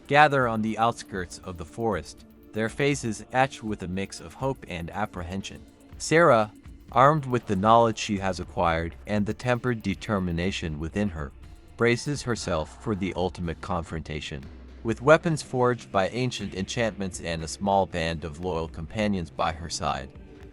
gather on the outskirts of the forest, their faces etched with a mix of hope and apprehension. Sarah, armed with the knowledge she has acquired and the tempered determination within her, braces herself for the ultimate confrontation. With weapons forged by ancient enchantments and a small band of loyal companions by her side,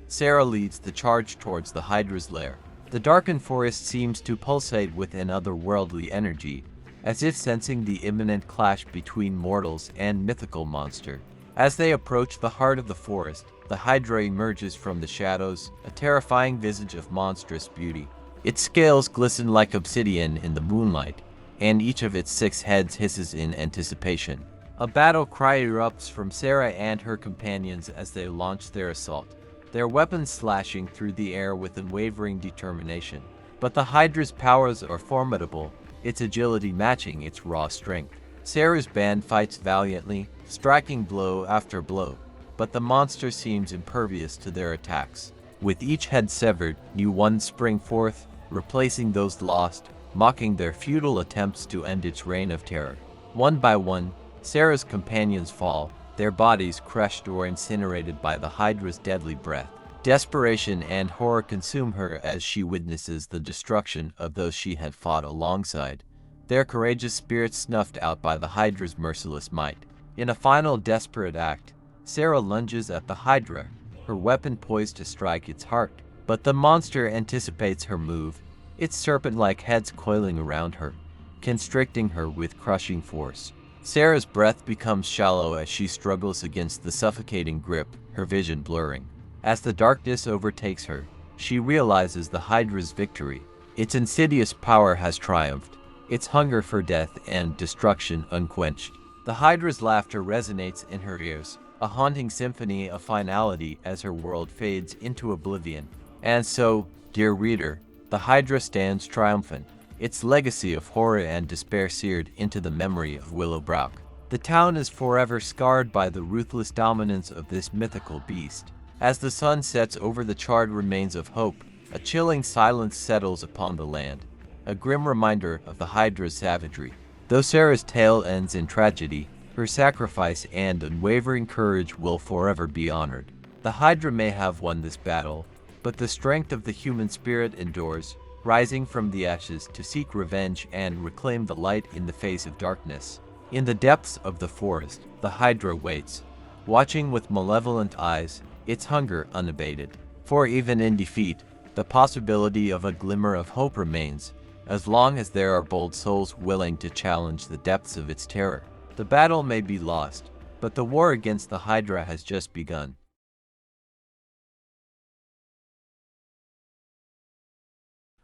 Sarah leads the charge towards the Hydra's lair. The darkened forest seems to pulsate with an otherworldly energy, as if sensing the imminent clash between mortals and mythical monster. As they approach the heart of the forest, the Hydra emerges from the shadows, a terrifying visage of monstrous beauty. Its scales glisten like obsidian in the moonlight, and each of its 6 heads hisses in anticipation. A battle cry erupts from Sarah and her companions as they launch their assault, their weapons slashing through the air with unwavering determination. But the Hydra's powers are formidable, its agility matching its raw strength. Sarah's band fights valiantly, striking blow after blow, but the monster seems impervious to their attacks. With each head severed, new ones spring forth, replacing those lost, mocking their futile attempts to end its reign of terror. One by one, Sarah's companions fall, their bodies crushed or incinerated by the Hydra's deadly breath. Desperation and horror consume her as she witnesses the destruction of those she had fought alongside, their courageous spirits snuffed out by the Hydra's merciless might. In a final desperate act, Sarah lunges at the Hydra, her weapon poised to strike its heart. But the monster anticipates her move, its serpent-like heads coiling around her, constricting her with crushing force. Sarah's breath becomes shallow as she struggles against the suffocating grip, her vision blurring. As the darkness overtakes her, she realizes the Hydra's victory. Its insidious power has triumphed, its hunger for death and destruction unquenched. The Hydra's laughter resonates in her ears, a haunting symphony of finality as her world fades into oblivion. And so, dear reader, the Hydra stands triumphant, its legacy of horror and despair seared into the memory of Willowbrook. The town is forever scarred by the ruthless dominance of this mythical beast. As the sun sets over the charred remains of hope, a chilling silence settles upon the land, a grim reminder of the Hydra's savagery. Though Sarah's tale ends in tragedy, her sacrifice and unwavering courage will forever be honored. The Hydra may have won this battle, but the strength of the human spirit endures, rising from the ashes to seek revenge and reclaim the light in the face of darkness. In the depths of the forest, the Hydra waits, watching with malevolent eyes, its hunger unabated. For even in defeat, the possibility of a glimmer of hope remains, as long as there are bold souls willing to challenge the depths of its terror. The battle may be lost, but the war against the Hydra has just begun.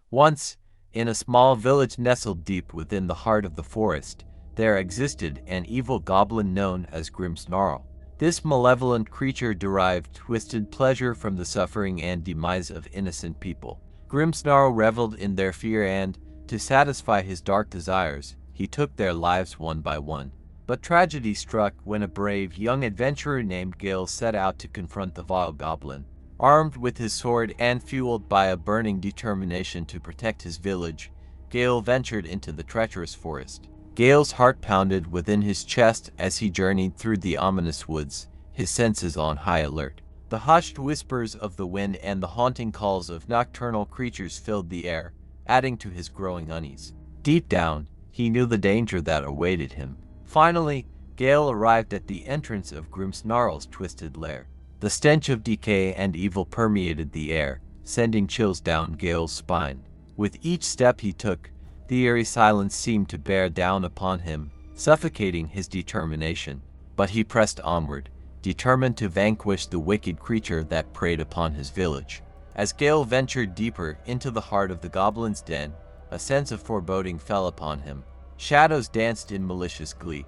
Once, in a small village nestled deep within the heart of the forest, there existed an evil goblin known as Grimsnarl. This malevolent creature derived twisted pleasure from the suffering and demise of innocent people. Grimsnarl reveled in their fear and, to satisfy his dark desires, he he took their lives one by one. But tragedy struck when a brave young adventurer named Gale set out to confront the vile goblin. Armed with his sword and fueled by a burning determination to protect his village, Gale ventured into the treacherous forest. Gale's heart pounded within his chest as he journeyed through the ominous woods, his senses on high alert. The hushed whispers of the wind and the haunting calls of nocturnal creatures filled the air, adding to his growing unease. Deep down, he knew the danger that awaited him. Finally, Gale arrived at the entrance of Grimmsnarl's twisted lair. The stench of decay and evil permeated the air, sending chills down Gale's spine. With each step he took, the eerie silence seemed to bear down upon him, suffocating his determination. But he pressed onward, determined to vanquish the wicked creature that preyed upon his village. As Gale ventured deeper into the heart of the goblin's den, a sense of foreboding fell upon him. Shadows danced in malicious glee,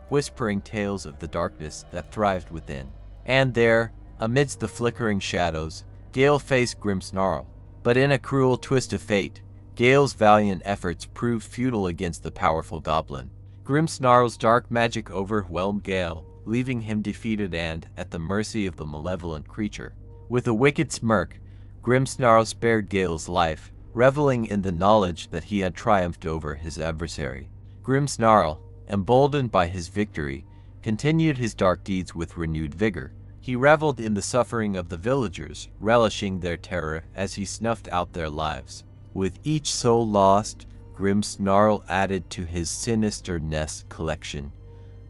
whispering tales of the darkness that thrived within. And there, amidst the flickering shadows, Gale faced Grimmsnarl. But in a cruel twist of fate, Gale's valiant efforts proved futile against the powerful goblin. Grimmsnarl's dark magic overwhelmed Gale, leaving him defeated and at the mercy of the malevolent creature. With a wicked smirk, Grimmsnarl spared Gale's life, reveling in the knowledge that he had triumphed over his adversary. Grimmsnarl, emboldened by his victory, continued his dark deeds with renewed vigor. He reveled in the suffering of the villagers, relishing their terror as he snuffed out their lives. With each soul lost, Grimmsnarl added to his sinister nest collection,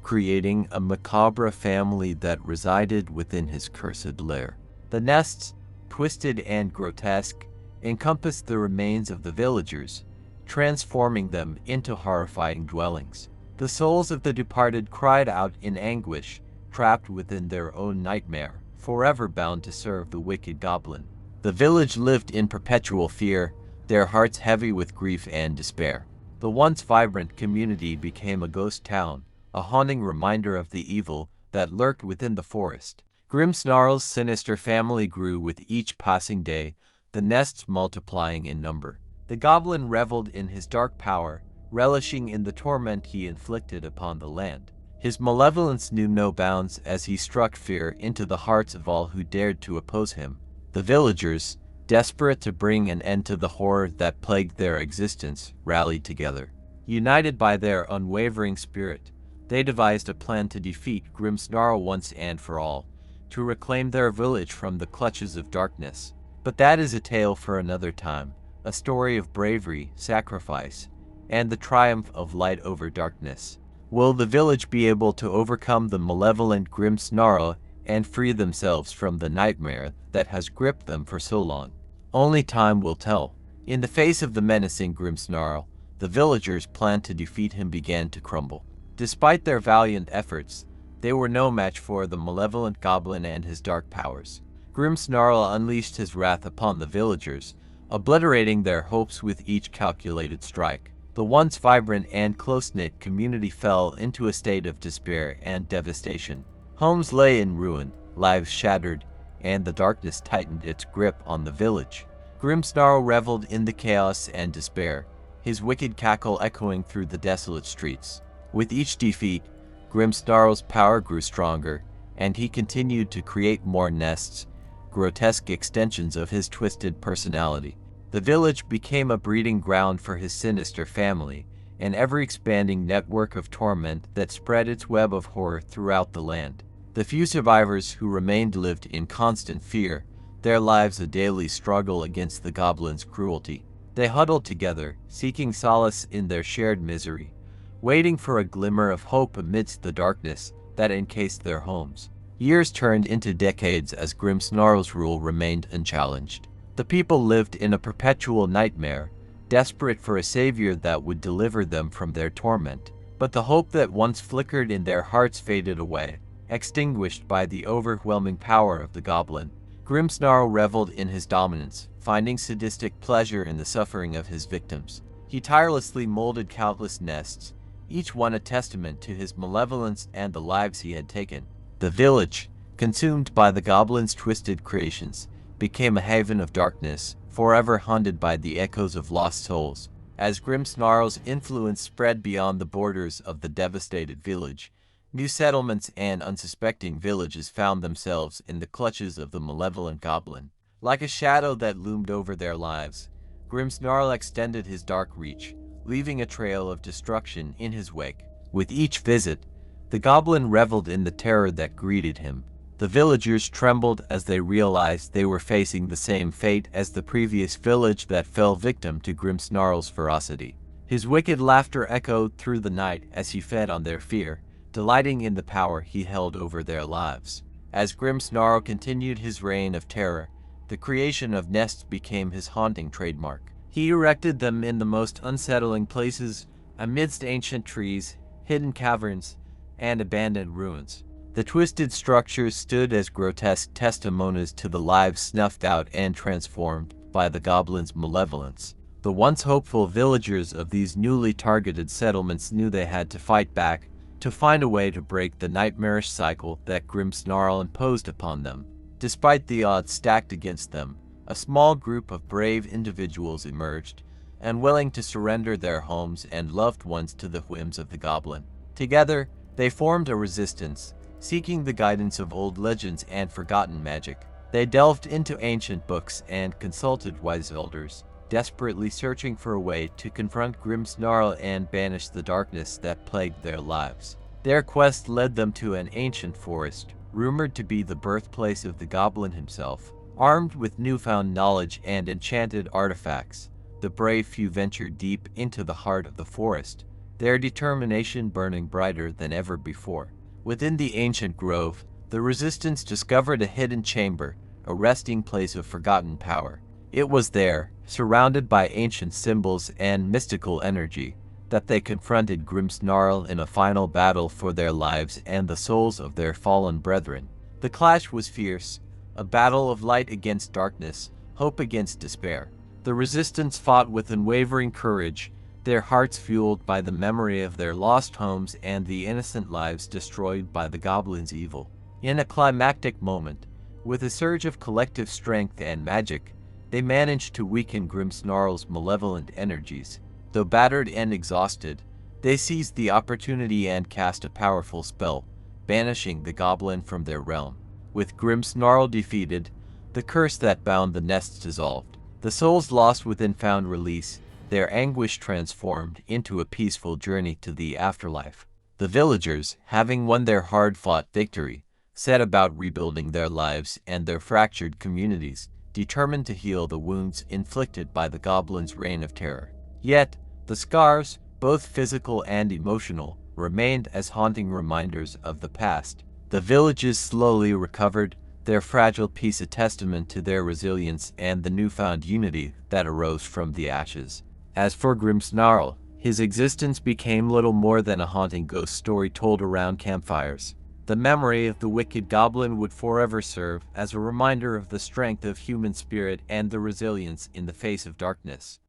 creating a macabre family that resided within his cursed lair. The nests, twisted and grotesque, encompassed the remains of the villagers, transforming them into horrifying dwellings. The souls of the departed cried out in anguish, trapped within their own nightmare, forever bound to serve the wicked goblin. The village lived in perpetual fear, their hearts heavy with grief and despair. The once vibrant community became a ghost town, a haunting reminder of the evil that lurked within the forest. Grimmsnarl's sinister family grew with each passing day, the nests multiplying in number. The goblin reveled in his dark power, relishing in the torment he inflicted upon the land. His malevolence knew no bounds as he struck fear into the hearts of all who dared to oppose him. The villagers, desperate to bring an end to the horror that plagued their existence, rallied together. United by their unwavering spirit, they devised a plan to defeat Grimmsnarl once and for all, to reclaim their village from the clutches of darkness. But that is a tale for another time, a story of bravery, sacrifice, and the triumph of light over darkness. Will the village be able to overcome the malevolent Grimmsnarl and free themselves from the nightmare that has gripped them for so long? Only time will tell. In the face of the menacing Grimmsnarl, the villagers' plan to defeat him began to crumble. Despite their valiant efforts, they were no match for the malevolent goblin and his dark powers. Grimmsnarl unleashed his wrath upon the villagers, obliterating their hopes with each calculated strike. The once vibrant and close-knit community fell into a state of despair and devastation. Homes lay in ruin, lives shattered, and the darkness tightened its grip on the village. Grimmsnarl reveled in the chaos and despair, his wicked cackle echoing through the desolate streets. With each defeat, Grimmsnarl's power grew stronger, and he continued to create more nests, grotesque extensions of his twisted personality. The village became a breeding ground for his sinister family, an ever-expanding network of torment that spread its web of horror throughout the land. The few survivors who remained lived in constant fear, their lives a daily struggle against the goblin's cruelty. They huddled together, seeking solace in their shared misery, waiting for a glimmer of hope amidst the darkness that encased their homes. Years turned into decades as Grimmsnarl's rule remained unchallenged. The people lived in a perpetual nightmare, desperate for a savior that would deliver them from their torment. But the hope that once flickered in their hearts faded away, extinguished by the overwhelming power of the goblin. Grimmsnarl reveled in his dominance, finding sadistic pleasure in the suffering of his victims. He tirelessly molded countless nests, each one a testament to his malevolence and the lives he had taken. The village, consumed by the goblin's twisted creations, became a haven of darkness, forever haunted by the echoes of lost souls. As Grimmsnarl's influence spread beyond the borders of the devastated village, new settlements and unsuspecting villages found themselves in the clutches of the malevolent goblin. Like a shadow that loomed over their lives, Grimmsnarl extended his dark reach, leaving a trail of destruction in his wake. With each visit, the goblin reveled in the terror that greeted him. The villagers trembled as they realized they were facing the same fate as the previous village that fell victim to Grimmsnarl's ferocity. His wicked laughter echoed through the night as he fed on their fear, delighting in the power he held over their lives. As Grimmsnarl continued his reign of terror, the creation of nests became his haunting trademark. He erected them in the most unsettling places, amidst ancient trees, hidden caverns, and abandoned ruins. The twisted structures stood as grotesque testimonies to the lives snuffed out and transformed by the goblin's malevolence. The once hopeful villagers of these newly targeted settlements knew they had to fight back, to find a way to break the nightmarish cycle that Grimmsnarl imposed upon them. Despite the odds stacked against them, a small group of brave individuals emerged, unwilling to surrender their homes and loved ones to the whims of the goblin. Together, they formed a resistance, seeking the guidance of old legends and forgotten magic. They delved into ancient books and consulted wise elders, desperately searching for a way to confront Grimmsnarl and banish the darkness that plagued their lives. Their quest led them to an ancient forest, rumored to be the birthplace of the goblin himself. Armed with newfound knowledge and enchanted artifacts, the brave few ventured deep into the heart of the forest, their determination burning brighter than ever before. Within the ancient grove, the resistance discovered a hidden chamber, a resting place of forgotten power. It was there, surrounded by ancient symbols and mystical energy, that they confronted Grimmsnarl in a final battle for their lives and the souls of their fallen brethren. The clash was fierce, a battle of light against darkness, hope against despair. The resistance fought with unwavering courage, their hearts fueled by the memory of their lost homes and the innocent lives destroyed by the goblin's evil. In a climactic moment, with a surge of collective strength and magic, they managed to weaken Grimmsnarl's malevolent energies. Though battered and exhausted, they seized the opportunity and cast a powerful spell, banishing the goblin from their realm. With Grimmsnarl defeated, the curse that bound the nests dissolved. The souls lost within found release, their anguish transformed into a peaceful journey to the afterlife. The villagers, having won their hard-fought victory, set about rebuilding their lives and their fractured communities, determined to heal the wounds inflicted by the goblin's reign of terror. Yet, the scars, both physical and emotional, remained as haunting reminders of the past. The villages slowly recovered, their fragile peace a testament to their resilience and the newfound unity that arose from the ashes. As for Grimmsnarl, his existence became little more than a haunting ghost story told around campfires. The memory of the wicked goblin would forever serve as a reminder of the strength of human spirit and the resilience in the face of darkness.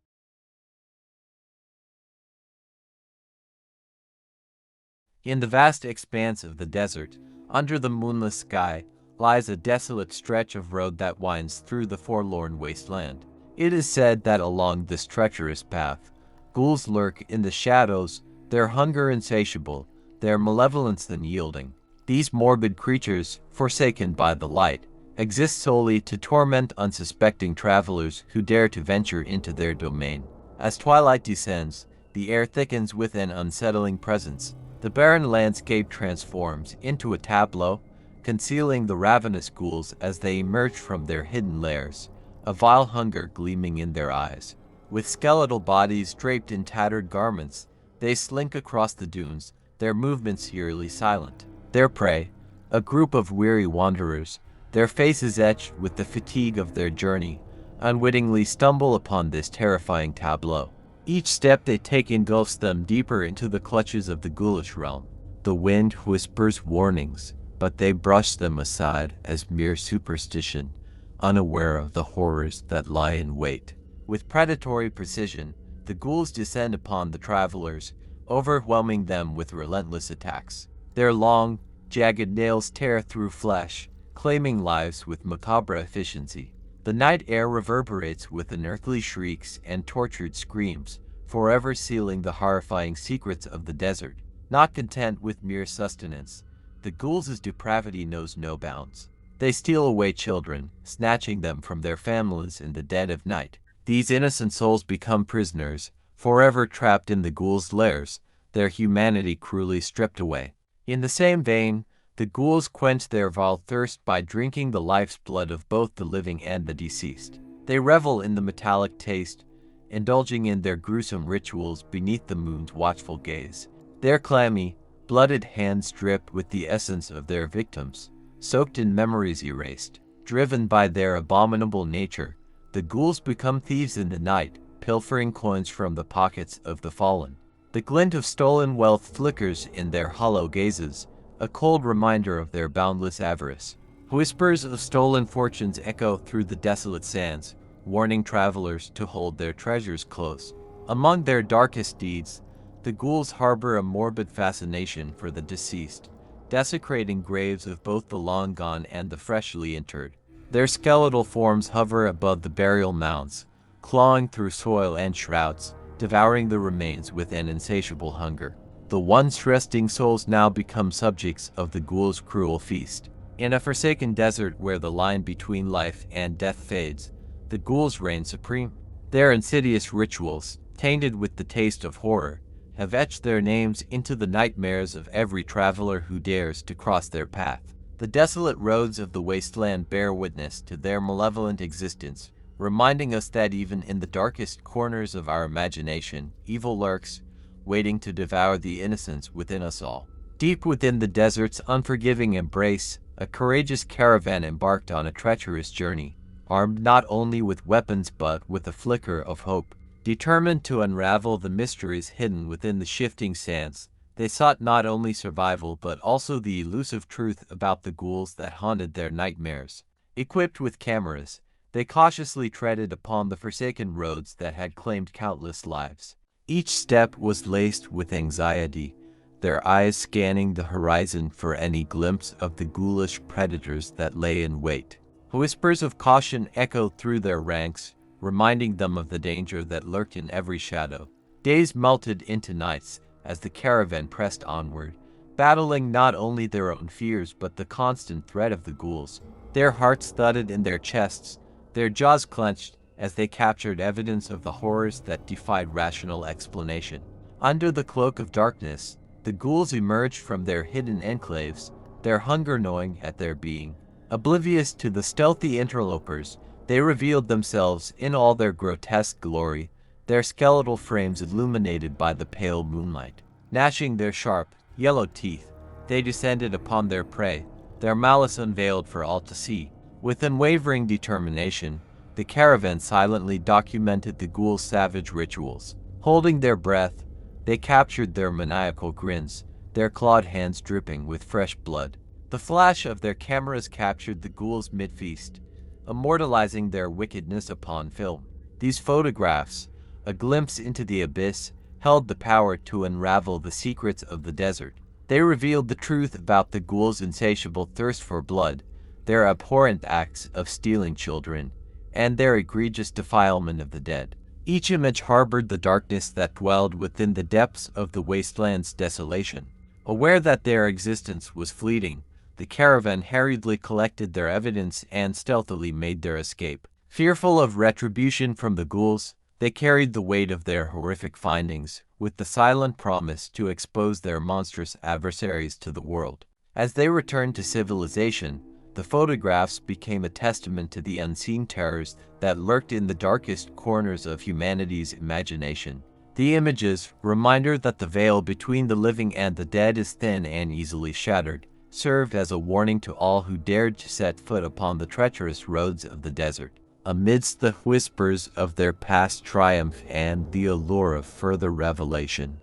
In the vast expanse of the desert, under the moonless sky, lies a desolate stretch of road that winds through the forlorn wasteland. It is said that along this treacherous path, ghouls lurk in the shadows, their hunger insatiable, their malevolence unyielding. These morbid creatures, forsaken by the light, exist solely to torment unsuspecting travelers who dare to venture into their domain. As twilight descends, the air thickens with an unsettling presence. The barren landscape transforms into a tableau, concealing the ravenous ghouls as they emerge from their hidden lairs, a vile hunger gleaming in their eyes. With skeletal bodies draped in tattered garments, they slink across the dunes, their movements eerily silent. Their prey, a group of weary wanderers, their faces etched with the fatigue of their journey, unwittingly stumble upon this terrifying tableau. Each step they take engulfs them deeper into the clutches of the ghoulish realm. The wind whispers warnings, but they brush them aside as mere superstition, unaware of the horrors that lie in wait. With predatory precision, the ghouls descend upon the travelers, overwhelming them with relentless attacks. Their long, jagged nails tear through flesh, claiming lives with macabre efficiency. The night air reverberates with unearthly shrieks and tortured screams, forever sealing the horrifying secrets of the desert. Not content with mere sustenance, the ghouls' depravity knows no bounds. They steal away children, snatching them from their families in the dead of night. These innocent souls become prisoners, forever trapped in the ghouls' lairs, their humanity cruelly stripped away. In the same vein, the ghouls quench their vile thirst by drinking the life's blood of both the living and the deceased. They revel in the metallic taste, indulging in their gruesome rituals beneath the moon's watchful gaze. Their clammy, blooded hands drip with the essence of their victims, soaked in memories erased. Driven by their abominable nature, the ghouls become thieves in the night, pilfering coins from the pockets of the fallen. The glint of stolen wealth flickers in their hollow gazes, a cold reminder of their boundless avarice. Whispers of stolen fortunes echo through the desolate sands, warning travelers to hold their treasures close. Among their darkest deeds, the ghouls harbor a morbid fascination for the deceased, desecrating graves of both the long gone and the freshly interred. Their skeletal forms hover above the burial mounds, clawing through soil and shrouds, devouring the remains with an insatiable hunger. The once resting souls now become subjects of the ghouls' cruel feast. In a forsaken desert where the line between life and death fades, the ghouls reign supreme. Their insidious rituals, tainted with the taste of horror, have etched their names into the nightmares of every traveler who dares to cross their path. The desolate roads of the wasteland bear witness to their malevolent existence, reminding us that even in the darkest corners of our imagination, evil lurks, waiting to devour the innocence within us all. Deep within the desert's unforgiving embrace, a courageous caravan embarked on a treacherous journey, armed not only with weapons but with a flicker of hope. Determined to unravel the mysteries hidden within the shifting sands, they sought not only survival but also the elusive truth about the ghouls that haunted their nightmares. Equipped with cameras, they cautiously treaded upon the forsaken roads that had claimed countless lives. Each step was laced with anxiety, their eyes scanning the horizon for any glimpse of the ghoulish predators that lay in wait. Whispers of caution echoed through their ranks, reminding them of the danger that lurked in every shadow. Days melted into nights as the caravan pressed onward, battling not only their own fears but the constant threat of the ghouls. Their hearts thudded in their chests, their jaws clenched as they captured evidence of the horrors that defied rational explanation. Under the cloak of darkness, the ghouls emerged from their hidden enclaves, their hunger gnawing at their being. Oblivious to the stealthy interlopers, they revealed themselves in all their grotesque glory, their skeletal frames illuminated by the pale moonlight. Gnashing their sharp, yellow teeth, they descended upon their prey, their malice unveiled for all to see. With unwavering determination, the caravan silently documented the ghouls' savage rituals. Holding their breath, they captured their maniacal grins, their clawed hands dripping with fresh blood. The flash of their cameras captured the ghouls mid-feast, immortalizing their wickedness upon film. These photographs, a glimpse into the abyss, held the power to unravel the secrets of the desert. They revealed the truth about the ghouls' insatiable thirst for blood, their abhorrent acts of stealing children, and their egregious defilement of the dead. Each image harbored the darkness that dwelled within the depths of the wasteland's desolation. Aware that their existence was fleeting, the caravan hurriedly collected their evidence and stealthily made their escape. Fearful of retribution from the ghouls, they carried the weight of their horrific findings, with the silent promise to expose their monstrous adversaries to the world. As they returned to civilization, the photographs became a testament to the unseen terrors that lurked in the darkest corners of humanity's imagination. The images, reminder that the veil between the living and the dead is thin and easily shattered, served as a warning to all who dared to set foot upon the treacherous roads of the desert. Amidst the whispers of their past triumph and the allure of further revelation,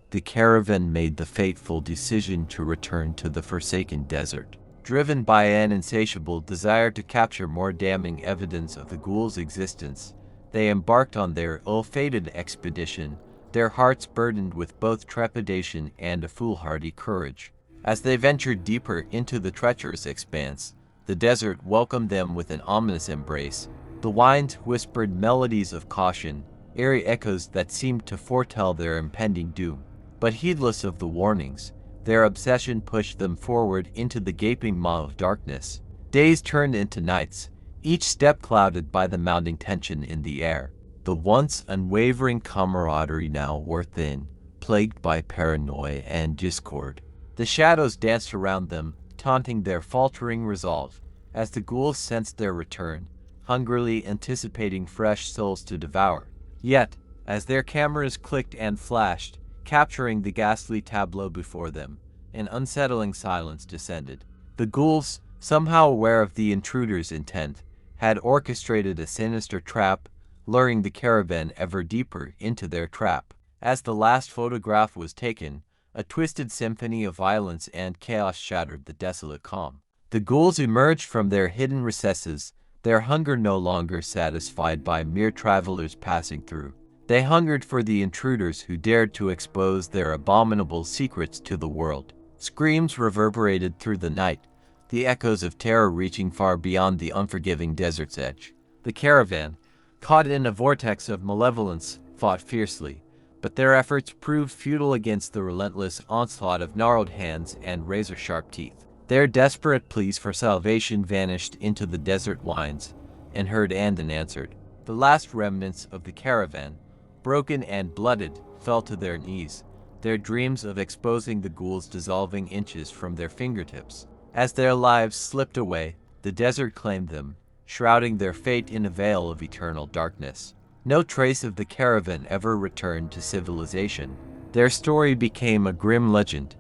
the caravan made the fateful decision to return to the forsaken desert. Driven by an insatiable desire to capture more damning evidence of the ghouls' existence, they embarked on their ill-fated expedition, their hearts burdened with both trepidation and a foolhardy courage. As they ventured deeper into the treacherous expanse, the desert welcomed them with an ominous embrace. The winds whispered melodies of caution, eerie echoes that seemed to foretell their impending doom. But heedless of the warnings, their obsession pushed them forward into the gaping maw of darkness. Days turned into nights, each step clouded by the mounting tension in the air. The once unwavering camaraderie now wore thin, plagued by paranoia and discord. The shadows danced around them, taunting their faltering resolve, as the ghouls sensed their return, hungrily anticipating fresh souls to devour. Yet, as their cameras clicked and flashed, capturing the ghastly tableau before them, an unsettling silence descended. The ghouls, somehow aware of the intruder's intent, had orchestrated a sinister trap, luring the caravan ever deeper into their trap. As the last photograph was taken, a twisted symphony of violence and chaos shattered the desolate calm. The ghouls emerged from their hidden recesses, their hunger no longer satisfied by mere travelers passing through. They hungered for the intruders who dared to expose their abominable secrets to the world. Screams reverberated through the night, the echoes of terror reaching far beyond the unforgiving desert's edge. The caravan, caught in a vortex of malevolence, fought fiercely, but their efforts proved futile against the relentless onslaught of gnarled hands and razor-sharp teeth. Their desperate pleas for salvation vanished into the desert winds, unheard and unanswered. The last remnants of the caravan, broken and blooded, fell to their knees, their dreams of exposing the ghouls dissolving inches from their fingertips. As their lives slipped away, the desert claimed them, shrouding their fate in a veil of eternal darkness. No trace of the caravan ever returned to civilization. Their story became a grim legend,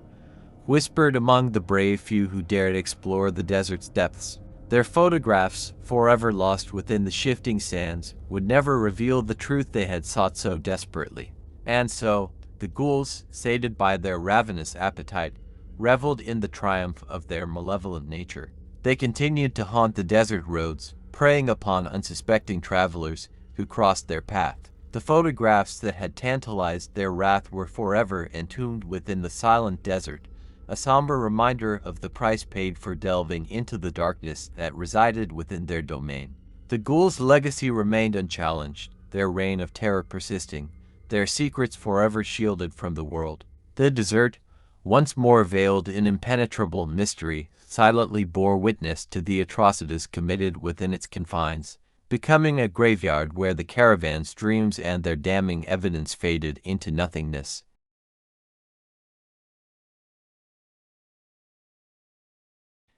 whispered among the brave few who dared explore the desert's depths. Their photographs, forever lost within the shifting sands, would never reveal the truth they had sought so desperately. And so, the ghouls, sated by their ravenous appetite, reveled in the triumph of their malevolent nature. They continued to haunt the desert roads, preying upon unsuspecting travelers who crossed their path. The photographs that had tantalized their wrath were forever entombed within the silent desert, a somber reminder of the price paid for delving into the darkness that resided within their domain. The ghouls' legacy remained unchallenged, their reign of terror persisting, their secrets forever shielded from the world. The desert, once more veiled in impenetrable mystery, silently bore witness to the atrocities committed within its confines, becoming a graveyard where the caravan's dreams and their damning evidence faded into nothingness.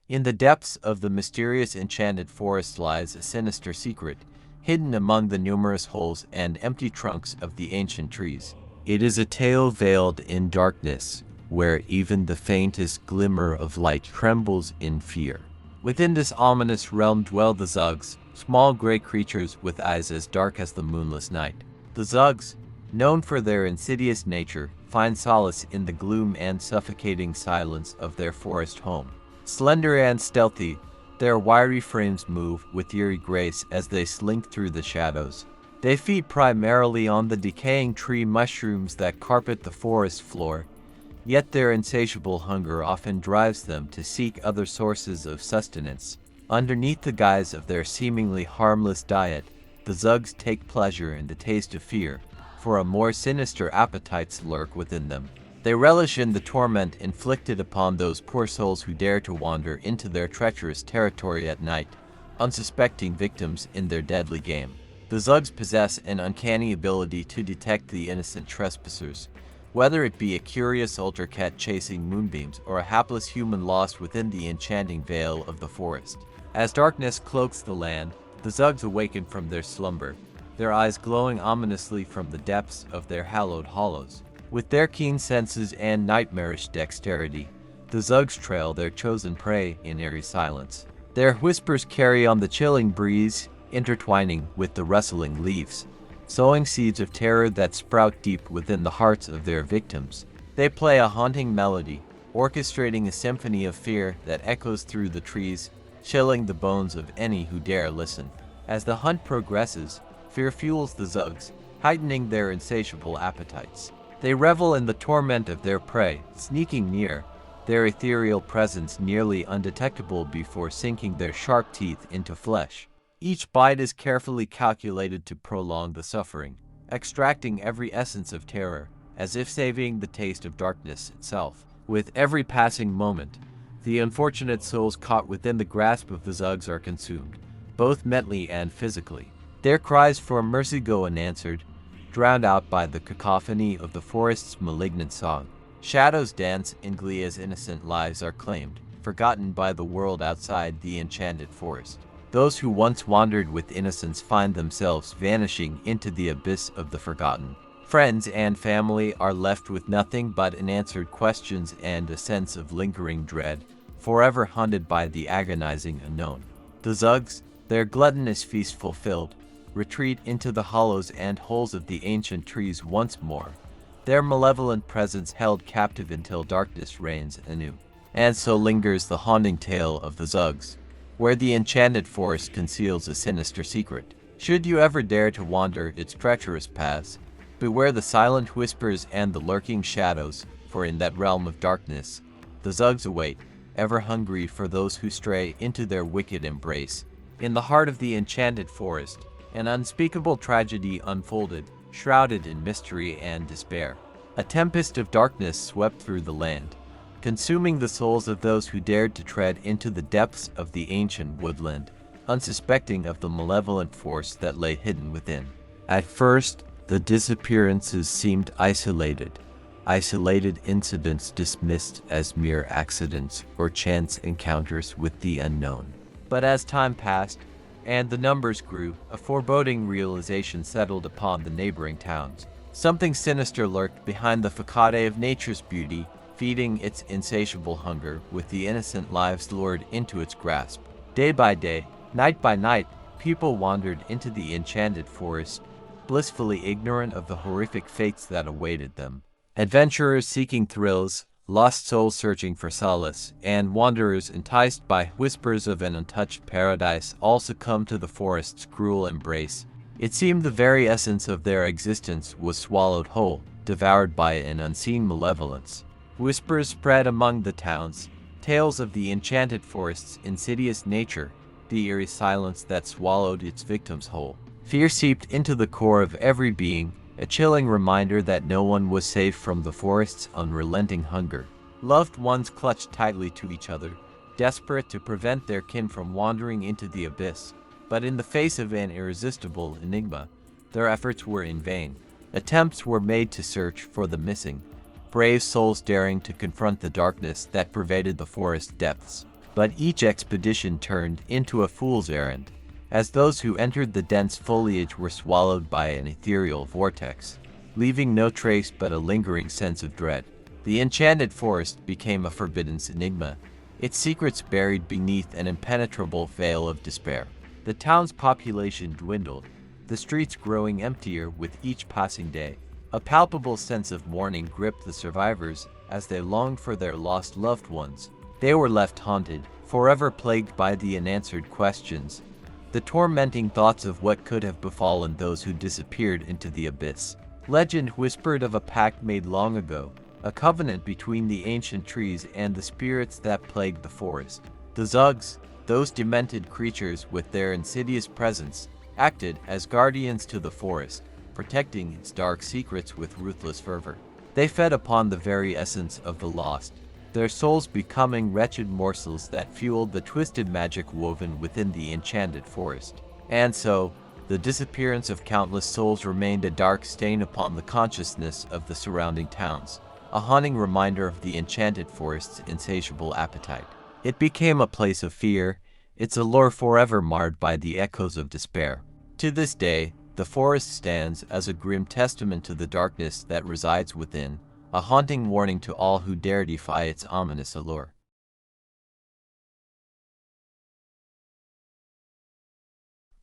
In the depths of the mysterious enchanted forest lies a sinister secret, hidden among the numerous holes and empty trunks of the ancient trees. It is a tale veiled in darkness, where even the faintest glimmer of light trembles in fear. Within this ominous realm dwell the Zugs, small gray creatures with eyes as dark as the moonless night. The Zugs, known for their insidious nature, find solace in the gloom and suffocating silence of their forest home. Slender and stealthy, their wiry frames move with eerie grace as they slink through the shadows. They feed primarily on the decaying tree mushrooms that carpet the forest floor, yet their insatiable hunger often drives them to seek other sources of sustenance. Underneath the guise of their seemingly harmless diet, the Zugs take pleasure in the taste of fear, for a more sinister appetites lurk within them. They relish in the torment inflicted upon those poor souls who dare to wander into their treacherous territory at night, unsuspecting victims in their deadly game. The Zugs possess an uncanny ability to detect the innocent trespassers, whether it be a curious older cat chasing moonbeams or a hapless human lost within the enchanting veil of the forest. As darkness cloaks the land, the Zugs awaken from their slumber, their eyes glowing ominously from the depths of their hallowed hollows. With their keen senses and nightmarish dexterity, the Zugs trail their chosen prey in eerie silence. Their whispers carry on the chilling breeze, intertwining with the rustling leaves, sowing seeds of terror that sprout deep within the hearts of their victims. They play a haunting melody, orchestrating a symphony of fear that echoes through the trees, chilling the bones of any who dare listen. As the hunt progresses, fear fuels the Zugs, heightening their insatiable appetites. They revel in the torment of their prey, sneaking near, their ethereal presence nearly undetectable before sinking their sharp teeth into flesh. Each bite is carefully calculated to prolong the suffering, extracting every essence of terror, as if saving the taste of darkness itself. With every passing moment, the unfortunate souls caught within the grasp of the Zugs are consumed, both mentally and physically. Their cries for mercy go unanswered, drowned out by the cacophony of the forest's malignant song. Shadows dance in glee as innocent lives are claimed, forgotten by the world outside the enchanted forest. Those who once wandered with innocence find themselves vanishing into the abyss of the forgotten. Friends and family are left with nothing but unanswered questions and a sense of lingering dread, forever haunted by the agonizing unknown. The Zugs, their gluttonous feast fulfilled, retreat into the hollows and holes of the ancient trees once more, their malevolent presence held captive until darkness reigns anew. And so lingers the haunting tale of the Zugs, where the enchanted forest conceals a sinister secret. Should you ever dare to wander its treacherous paths, beware the silent whispers and the lurking shadows, for in that realm of darkness, the Zugs await, ever hungry for those who stray into their wicked embrace. In the heart of the enchanted forest, an unspeakable tragedy unfolded, shrouded in mystery and despair. A tempest of darkness swept through the land, consuming the souls of those who dared to tread into the depths of the ancient woodland, unsuspecting of the malevolent force that lay hidden within. At first, the disappearances seemed isolated incidents dismissed as mere accidents or chance encounters with the unknown. But as time passed, and the numbers grew, a foreboding realization settled upon the neighboring towns. Something sinister lurked behind the facade of nature's beauty, feeding its insatiable hunger with the innocent lives lured into its grasp. Day by day, night by night, people wandered into the enchanted forest, blissfully ignorant of the horrific fates that awaited them. Adventurers seeking thrills, lost souls searching for solace, and wanderers enticed by whispers of an untouched paradise all succumbed to the forest's cruel embrace. It seemed the very essence of their existence was swallowed whole, devoured by an unseen malevolence. Whispers spread among the towns, tales of the enchanted forest's insidious nature, the eerie silence that swallowed its victims whole. Fear seeped into the core of every being, a chilling reminder that no one was safe from the forest's unrelenting hunger. Loved ones clutched tightly to each other, desperate to prevent their kin from wandering into the abyss. But in the face of an irresistible enigma, their efforts were in vain. Attempts were made to search for the missing, brave souls daring to confront the darkness that pervaded the forest depths. But each expedition turned into a fool's errand, as those who entered the dense foliage were swallowed by an ethereal vortex, leaving no trace but a lingering sense of dread. The enchanted forest became a forbidden enigma, its secrets buried beneath an impenetrable veil of despair. The town's population dwindled, the streets growing emptier with each passing day. A palpable sense of mourning gripped the survivors as they longed for their lost loved ones. They were left haunted, forever plagued by the unanswered questions, the tormenting thoughts of what could have befallen those who disappeared into the abyss. Legend whispered of a pact made long ago, a covenant between the ancient trees and the spirits that plagued the forest. The Zugs, those demented creatures with their insidious presence, acted as guardians to the forest, protecting its dark secrets with ruthless fervor. They fed upon the very essence of the lost, their souls becoming wretched morsels that fueled the twisted magic woven within the enchanted forest. And so, the disappearance of countless souls remained a dark stain upon the consciousness of the surrounding towns, a haunting reminder of the enchanted forest's insatiable appetite. It became a place of fear, its allure forever marred by the echoes of despair. To this day, the forest stands as a grim testament to the darkness that resides within, a haunting warning to all who dare defy its ominous allure.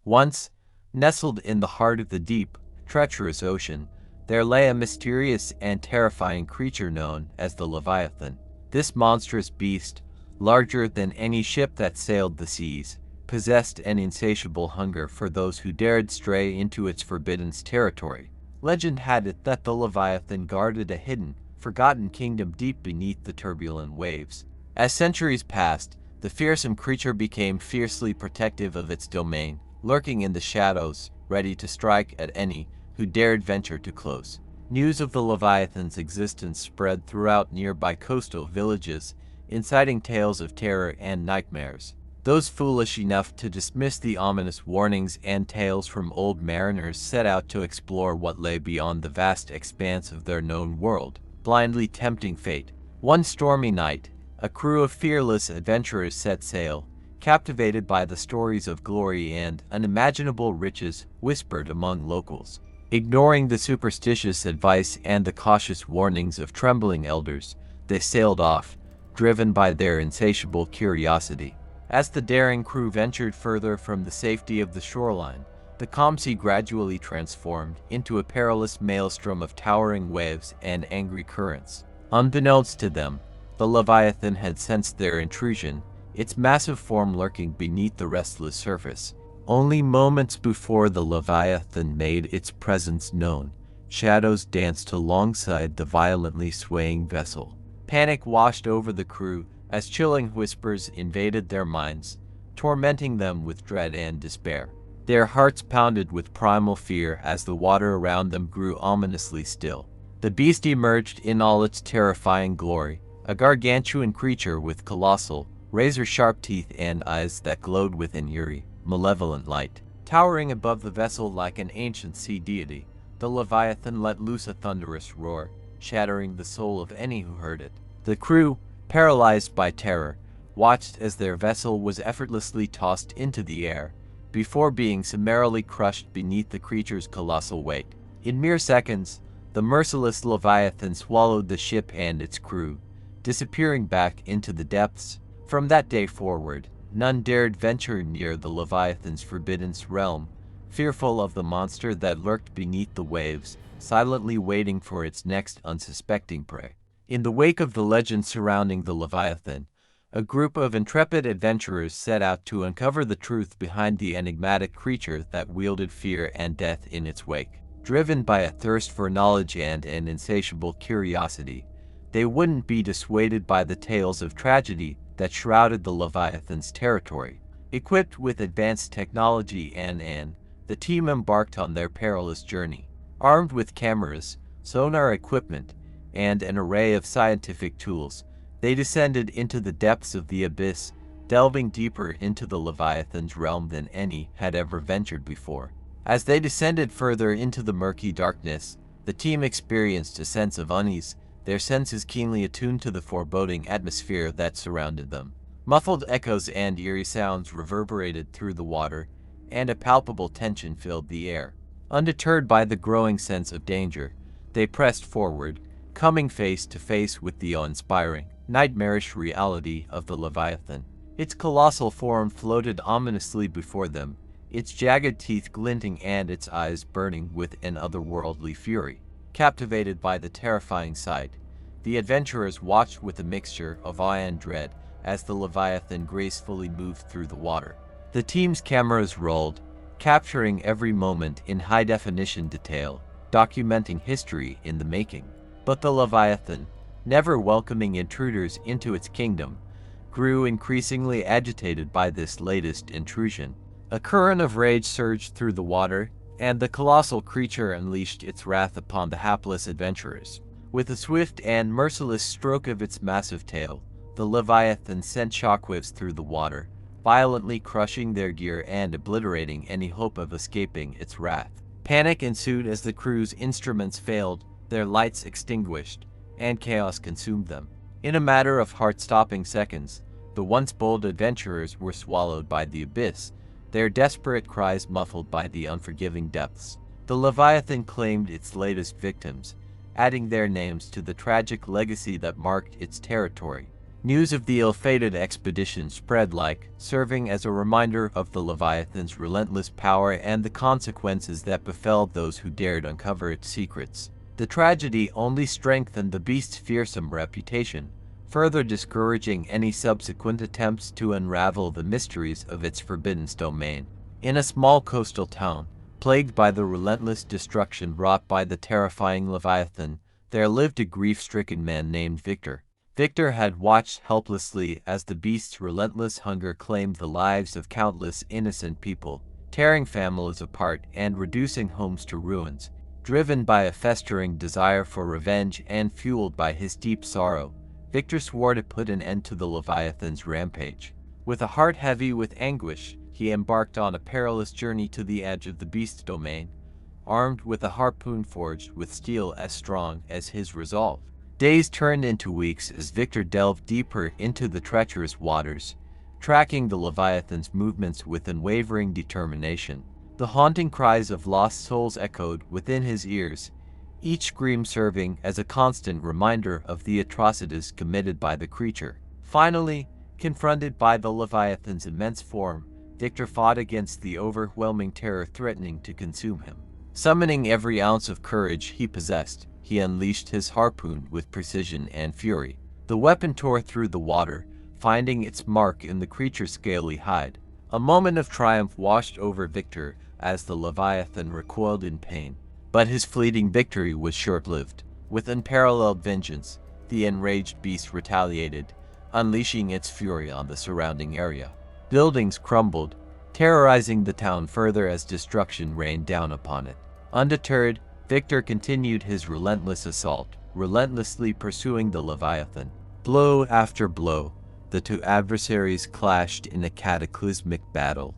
Once, nestled in the heart of the deep, treacherous ocean, there lay a mysterious and terrifying creature known as the Leviathan. This monstrous beast, larger than any ship that sailed the seas, possessed an insatiable hunger for those who dared stray into its forbidden territory. Legend had it that the Leviathan guarded a hidden, forgotten kingdom deep beneath the turbulent waves. As centuries passed, the fearsome creature became fiercely protective of its domain, lurking in the shadows, ready to strike at any who dared venture too close. News of the Leviathan's existence spread throughout nearby coastal villages, inciting tales of terror and nightmares. Those foolish enough to dismiss the ominous warnings and tales from old mariners set out to explore what lay beyond the vast expanse of their known world, blindly tempting fate. One stormy night, a crew of fearless adventurers set sail, captivated by the stories of glory and unimaginable riches whispered among locals. Ignoring the superstitious advice and the cautious warnings of trembling elders, they sailed off, driven by their insatiable curiosity. As the daring crew ventured further from the safety of the shoreline, the calm sea gradually transformed into a perilous maelstrom of towering waves and angry currents. Unbeknownst to them, the Leviathan had sensed their intrusion, its massive form lurking beneath the restless surface. Only moments before the Leviathan made its presence known, shadows danced alongside the violently swaying vessel. Panic washed over the crew as chilling whispers invaded their minds, tormenting them with dread and despair. Their hearts pounded with primal fear as the water around them grew ominously still. The beast emerged in all its terrifying glory, a gargantuan creature with colossal, razor-sharp teeth and eyes that glowed with an eerie, malevolent light. Towering above the vessel like an ancient sea deity, the Leviathan let loose a thunderous roar, shattering the soul of any who heard it. The crew, paralyzed by terror, watched as their vessel was effortlessly tossed into the air, before being summarily crushed beneath the creature's colossal weight. In mere seconds, the merciless Leviathan swallowed the ship and its crew, disappearing back into the depths. From that day forward, none dared venture near the Leviathan's forbidden realm, fearful of the monster that lurked beneath the waves, silently waiting for its next unsuspecting prey. In the wake of the legend surrounding the Leviathan, a group of intrepid adventurers set out to uncover the truth behind the enigmatic creature that wielded fear and death in its wake. Driven by a thirst for knowledge and an insatiable curiosity, they wouldn't be dissuaded by the tales of tragedy that shrouded the Leviathan's territory. Equipped with advanced technology the team embarked on their perilous journey. Armed with cameras, sonar equipment, and an array of scientific tools, they descended into the depths of the abyss, delving deeper into the Leviathan's realm than any had ever ventured before. As they descended further into the murky darkness, the team experienced a sense of unease, their senses keenly attuned to the foreboding atmosphere that surrounded them. Muffled echoes and eerie sounds reverberated through the water, and a palpable tension filled the air. Undeterred by the growing sense of danger, they pressed forward, coming face to face with the awe-inspiring, nightmarish reality of the Leviathan. Its colossal form floated ominously before them, its jagged teeth glinting and its eyes burning with an otherworldly fury. Captivated by the terrifying sight, the adventurers watched with a mixture of awe and dread as the Leviathan gracefully moved through the water. The team's cameras rolled, capturing every moment in high-definition detail, documenting history in the making. But the Leviathan, never welcoming intruders into its kingdom, grew increasingly agitated by this latest intrusion. A current of rage surged through the water, and the colossal creature unleashed its wrath upon the hapless adventurers. With a swift and merciless stroke of its massive tail, the Leviathan sent shockwaves through the water, violently crushing their gear and obliterating any hope of escaping its wrath. Panic ensued as the crew's instruments failed, their lights extinguished, and chaos consumed them. In a matter of heart-stopping seconds, the once bold adventurers were swallowed by the abyss, their desperate cries muffled by the unforgiving depths. The Leviathan claimed its latest victims, adding their names to the tragic legacy that marked its territory. News of the ill-fated expedition spread like, serving as a reminder of the Leviathan's relentless power and the consequences that befell those who dared uncover its secrets. The tragedy only strengthened the beast's fearsome reputation, further discouraging any subsequent attempts to unravel the mysteries of its forbidden domain. In a small coastal town, plagued by the relentless destruction wrought by the terrifying Leviathan, there lived a grief-stricken man named Victor. Victor had watched helplessly as the beast's relentless hunger claimed the lives of countless innocent people, tearing families apart and reducing homes to ruins. Driven by a festering desire for revenge and fueled by his deep sorrow, Victor swore to put an end to the Leviathan's rampage. With a heart heavy with anguish, he embarked on a perilous journey to the edge of the beast's domain, armed with a harpoon forged with steel as strong as his resolve. Days turned into weeks as Victor delved deeper into the treacherous waters, tracking the Leviathan's movements with unwavering determination. The haunting cries of lost souls echoed within his ears, each scream serving as a constant reminder of the atrocities committed by the creature. Finally, confronted by the Leviathan's immense form, Victor fought against the overwhelming terror threatening to consume him. Summoning every ounce of courage he possessed, he unleashed his harpoon with precision and fury. The weapon tore through the water, finding its mark in the creature's scaly hide. A moment of triumph washed over Victor as the Leviathan recoiled in pain. But his fleeting victory was short-lived. With unparalleled vengeance, the enraged beast retaliated, unleashing its fury on the surrounding area. Buildings crumbled, terrorizing the town further as destruction rained down upon it. Undeterred, Victor continued his relentless assault, relentlessly pursuing the Leviathan. Blow after blow, the two adversaries clashed in a cataclysmic battle,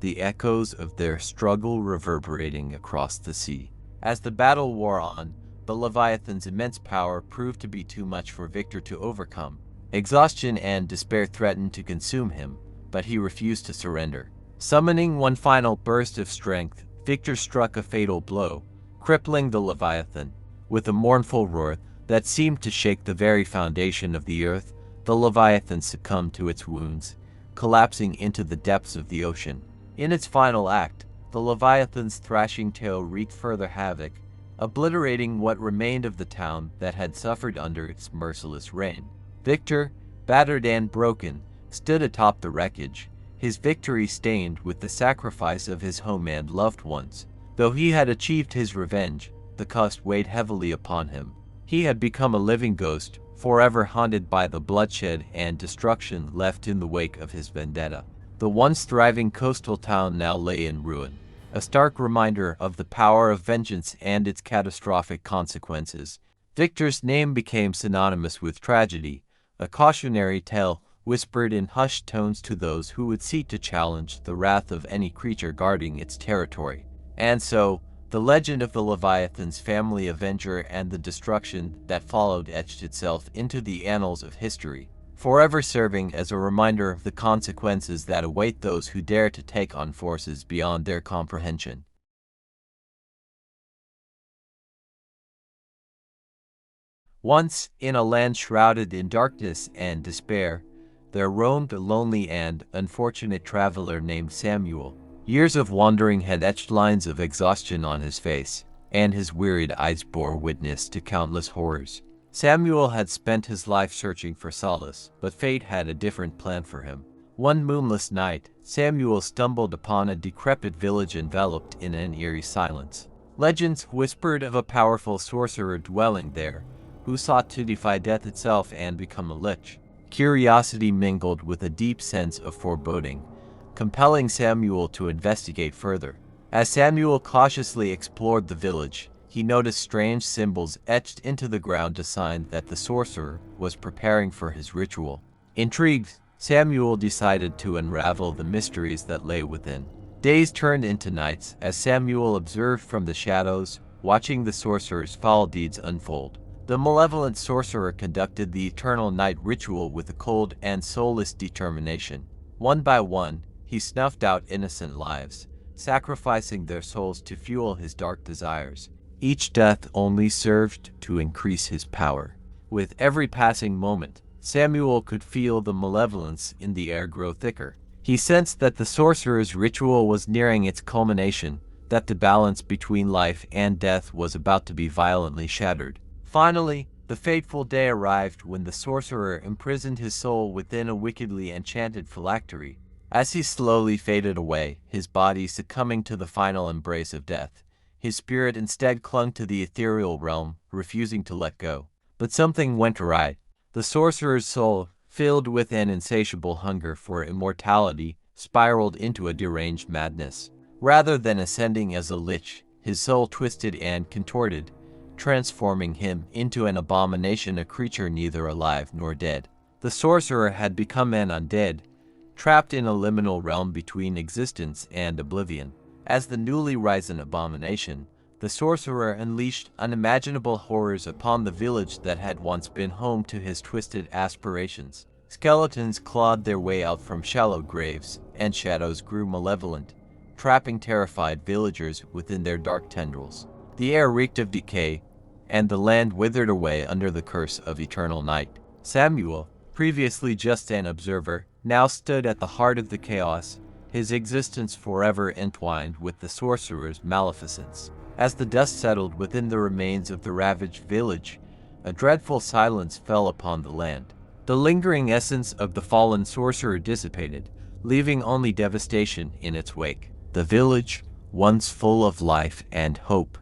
the echoes of their struggle reverberating across the sea. As the battle wore on, the Leviathan's immense power proved to be too much for Victor to overcome. Exhaustion and despair threatened to consume him, but he refused to surrender. Summoning one final burst of strength, Victor struck a fatal blow, crippling the Leviathan. With a mournful roar that seemed to shake the very foundation of the earth, the Leviathan succumbed to its wounds, collapsing into the depths of the ocean. In its final act, the Leviathan's thrashing tail wreaked further havoc, obliterating what remained of the town that had suffered under its merciless reign. Victor, battered and broken, stood atop the wreckage, his victory stained with the sacrifice of his home and loved ones. Though he had achieved his revenge, the cost weighed heavily upon him. He had become a living ghost, forever haunted by the bloodshed and destruction left in the wake of his vendetta. The once thriving coastal town now lay in ruin, a stark reminder of the power of vengeance and its catastrophic consequences. Victor's name became synonymous with tragedy, a cautionary tale whispered in hushed tones to those who would seek to challenge the wrath of any creature guarding its territory. And so, the legend of the Leviathan's family avenger and the destruction that followed etched itself into the annals of history, forever serving as a reminder of the consequences that await those who dare to take on forces beyond their comprehension. Once, in a land shrouded in darkness and despair, there roamed a lonely and unfortunate traveler named Samuel. Years of wandering had etched lines of exhaustion on his face, and his wearied eyes bore witness to countless horrors. Samuel had spent his life searching for solace, but fate had a different plan for him. One moonless night, Samuel stumbled upon a decrepit village enveloped in an eerie silence. Legends whispered of a powerful sorcerer dwelling there, who sought to defy death itself and become a lich. Curiosity mingled with a deep sense of foreboding, compelling Samuel to investigate further. As Samuel cautiously explored the village, he noticed strange symbols etched into the ground, a sign that the sorcerer was preparing for his ritual. Intrigued, Samuel decided to unravel the mysteries that lay within. Days turned into nights as Samuel observed from the shadows, watching the sorcerer's foul deeds unfold. The malevolent sorcerer conducted the eternal night ritual with a cold and soulless determination. One by one, he snuffed out innocent lives, sacrificing their souls to fuel his dark desires. Each death only served to increase his power. With every passing moment, Samuel could feel the malevolence in the air grow thicker. He sensed that the sorcerer's ritual was nearing its culmination, that the balance between life and death was about to be violently shattered. Finally, the fateful day arrived when the sorcerer imprisoned his soul within a wickedly enchanted phylactery. As he slowly faded away, his body succumbing to the final embrace of death, his spirit instead clung to the ethereal realm, refusing to let go. But something went awry. The sorcerer's soul, filled with an insatiable hunger for immortality, spiraled into a deranged madness. Rather than ascending as a lich, his soul twisted and contorted, transforming him into an abomination, a creature neither alive nor dead. The sorcerer had become an undead, trapped in a liminal realm between existence and oblivion. As the newly risen abomination, the sorcerer unleashed unimaginable horrors upon the village that had once been home to his twisted aspirations. Skeletons clawed their way out from shallow graves, and shadows grew malevolent, trapping terrified villagers within their dark tendrils. The air reeked of decay, and the land withered away under the curse of eternal night. Samuel, previously just an observer, now stood at the heart of the chaos, his existence forever entwined with the sorcerer's maleficence. As the dust settled within the remains of the ravaged village, a dreadful silence fell upon the land. The lingering essence of the fallen sorcerer dissipated, leaving only devastation in its wake. The village, once full of life and hope,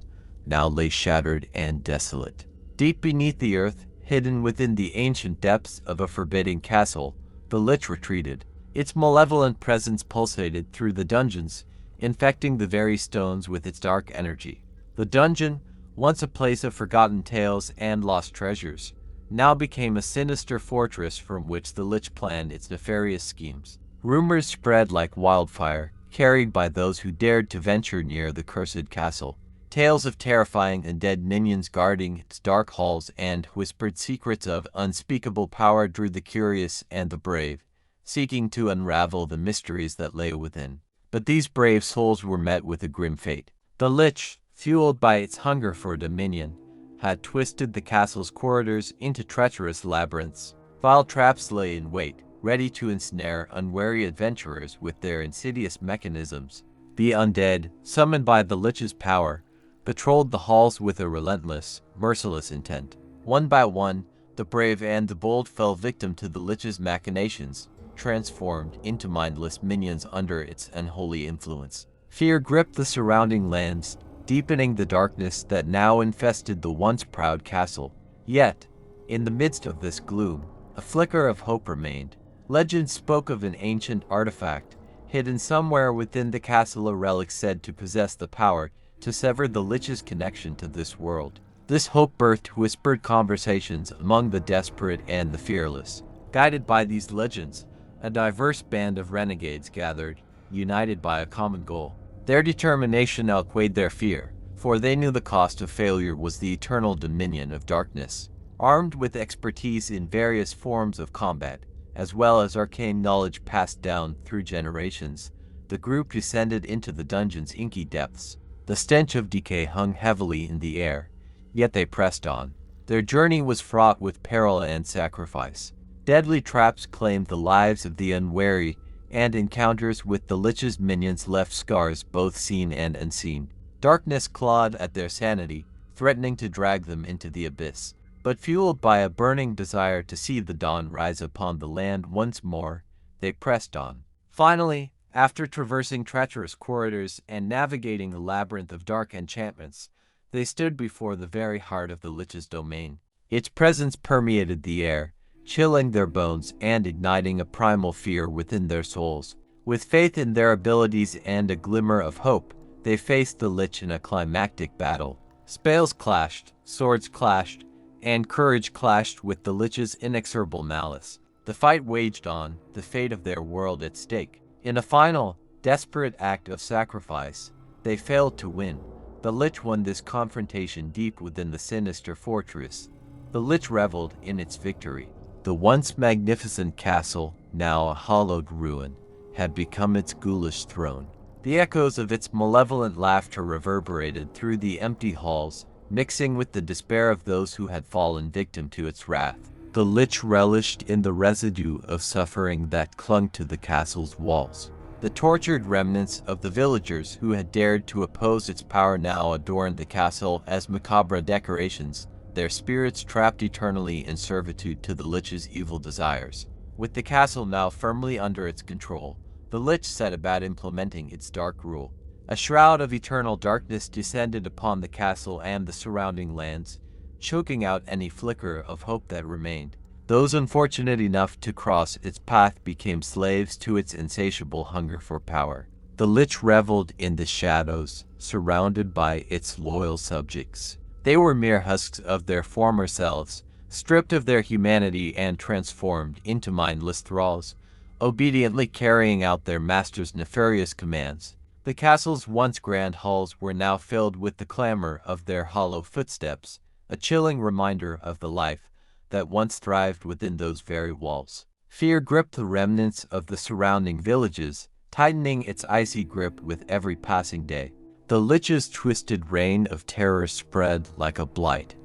now lay shattered and desolate. Deep beneath the earth, hidden within the ancient depths of a forbidding castle, the Lich retreated. Its malevolent presence pulsated through the dungeons, infecting the very stones with its dark energy. The dungeon, once a place of forgotten tales and lost treasures, now became a sinister fortress from which the Lich planned its nefarious schemes. Rumors spread like wildfire, carried by those who dared to venture near the cursed castle. Tales of terrifying undead minions guarding its dark halls and whispered secrets of unspeakable power drew the curious and the brave, seeking to unravel the mysteries that lay within. But these brave souls were met with a grim fate. The Lich, fueled by its hunger for dominion, had twisted the castle's corridors into treacherous labyrinths. Vile traps lay in wait, ready to ensnare unwary adventurers with their insidious mechanisms. The undead, summoned by the Lich's power, patrolled the halls with a relentless, merciless intent. One by one, the brave and the bold fell victim to the Lich's machinations, transformed into mindless minions under its unholy influence. Fear gripped the surrounding lands, deepening the darkness that now infested the once proud castle. Yet, in the midst of this gloom, a flicker of hope remained. Legend spoke of an ancient artifact, hidden somewhere within the castle, a relic said to possess the power to sever the Lich's connection to this world. This hope birthed whispered conversations among the desperate and the fearless. Guided by these legends, a diverse band of renegades gathered, united by a common goal. Their determination outweighed their fear, for they knew the cost of failure was the eternal dominion of darkness. Armed with expertise in various forms of combat, as well as arcane knowledge passed down through generations, the group descended into the dungeon's inky depths. The stench of decay hung heavily in the air, yet they pressed on. Their journey was fraught with peril and sacrifice. Deadly traps claimed the lives of the unwary, and encounters with the Lich's minions left scars both seen and unseen. Darkness clawed at their sanity, threatening to drag them into the abyss. But fueled by a burning desire to see the dawn rise upon the land once more, they pressed on. Finally, after traversing treacherous corridors and navigating a labyrinth of dark enchantments, they stood before the very heart of the Lich's domain. Its presence permeated the air, chilling their bones and igniting a primal fear within their souls. With faith in their abilities and a glimmer of hope, they faced the Lich in a climactic battle. Spells clashed, swords clashed, and courage clashed with the Lich's inexorable malice. The fight waged on, the fate of their world at stake. In a final, desperate act of sacrifice, they failed to win. The Lich won this confrontation deep within the sinister fortress. The Lich reveled in its victory. The once magnificent castle, now a hollowed ruin, had become its ghoulish throne. The echoes of its malevolent laughter reverberated through the empty halls, mixing with the despair of those who had fallen victim to its wrath. The Lich relished in the residue of suffering that clung to the castle's walls. The tortured remnants of the villagers who had dared to oppose its power now adorned the castle as macabre decorations, their spirits trapped eternally in servitude to the Lich's evil desires. With the castle now firmly under its control, the Lich set about implementing its dark rule. A shroud of eternal darkness descended upon the castle and the surrounding lands, choking out any flicker of hope that remained. Those unfortunate enough to cross its path became slaves to its insatiable hunger for power. The lich reveled in the shadows, surrounded by its loyal subjects. They were mere husks of their former selves, stripped of their humanity and transformed into mindless thralls, obediently carrying out their master's nefarious commands. The castle's once grand halls were now filled with the clamor of their hollow footsteps, a chilling reminder of the life that once thrived within those very walls. Fear gripped the remnants of the surrounding villages, tightening its icy grip with every passing day. The lich's twisted reign of terror spread like a blight,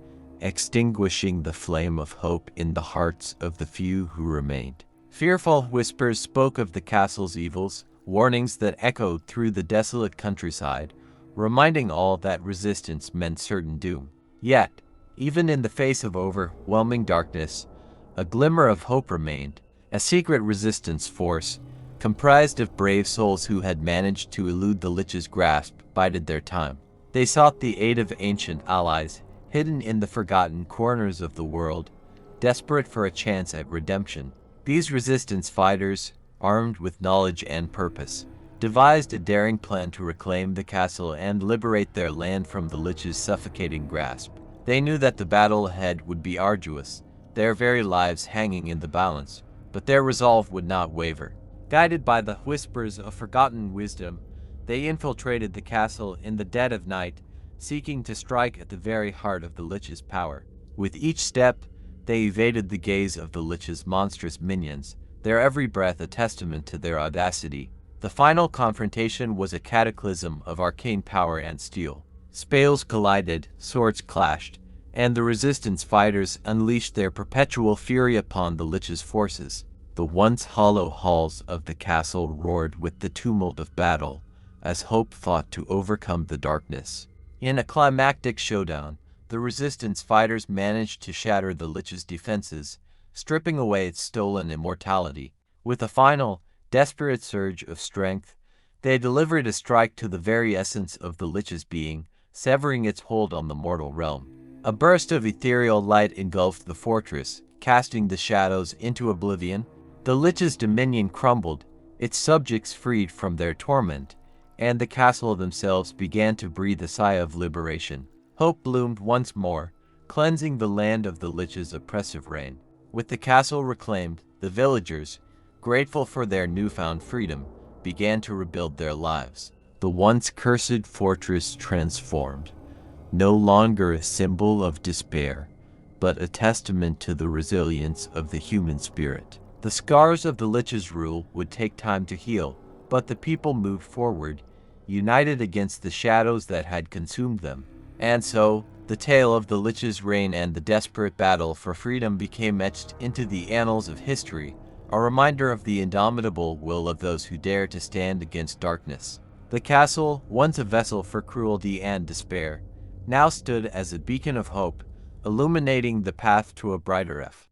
extinguishing the flame of hope in the hearts of the few who remained. Fearful whispers spoke of the castle's evils, warnings that echoed through the desolate countryside, reminding all that resistance meant certain doom. Yet, even in the face of overwhelming darkness, a glimmer of hope remained, a secret resistance force, comprised of brave souls who had managed to elude the lich's grasp, bided their time. They sought the aid of ancient allies, hidden in the forgotten corners of the world, desperate for a chance at redemption. These resistance fighters, armed with knowledge and purpose, devised a daring plan to reclaim the castle and liberate their land from the lich's suffocating grasp. They knew that the battle ahead would be arduous, their very lives hanging in the balance, but their resolve would not waver. Guided by the whispers of forgotten wisdom, they infiltrated the castle in the dead of night, seeking to strike at the very heart of the lich's power. With each step, they evaded the gaze of the lich's monstrous minions, their every breath a testament to their audacity. The final confrontation was a cataclysm of arcane power and steel. Spades collided, swords clashed, and the resistance fighters unleashed their perpetual fury upon the lich's forces. The once hollow halls of the castle roared with the tumult of battle, as hope fought to overcome the darkness. In a climactic showdown, the resistance fighters managed to shatter the lich's defenses, stripping away its stolen immortality. With a final, desperate surge of strength, they delivered a strike to the very essence of the lich's being, severing its hold on the mortal realm. A burst of ethereal light engulfed the fortress, casting the shadows into oblivion. The lich's dominion crumbled, its subjects freed from their torment, and the castle themselves began to breathe a sigh of liberation. Hope bloomed once more, cleansing the land of the lich's oppressive reign. With the castle reclaimed, the villagers, grateful for their newfound freedom, began to rebuild their lives. The once cursed fortress transformed, no longer a symbol of despair, but a testament to the resilience of the human spirit. The scars of the lich's rule would take time to heal, but the people moved forward, united against the shadows that had consumed them. And so, the tale of the lich's reign and the desperate battle for freedom became etched into the annals of history, a reminder of the indomitable will of those who dare to stand against darkness. The castle, once a vessel for cruelty and despair, now stood as a beacon of hope, illuminating the path to a brighter life.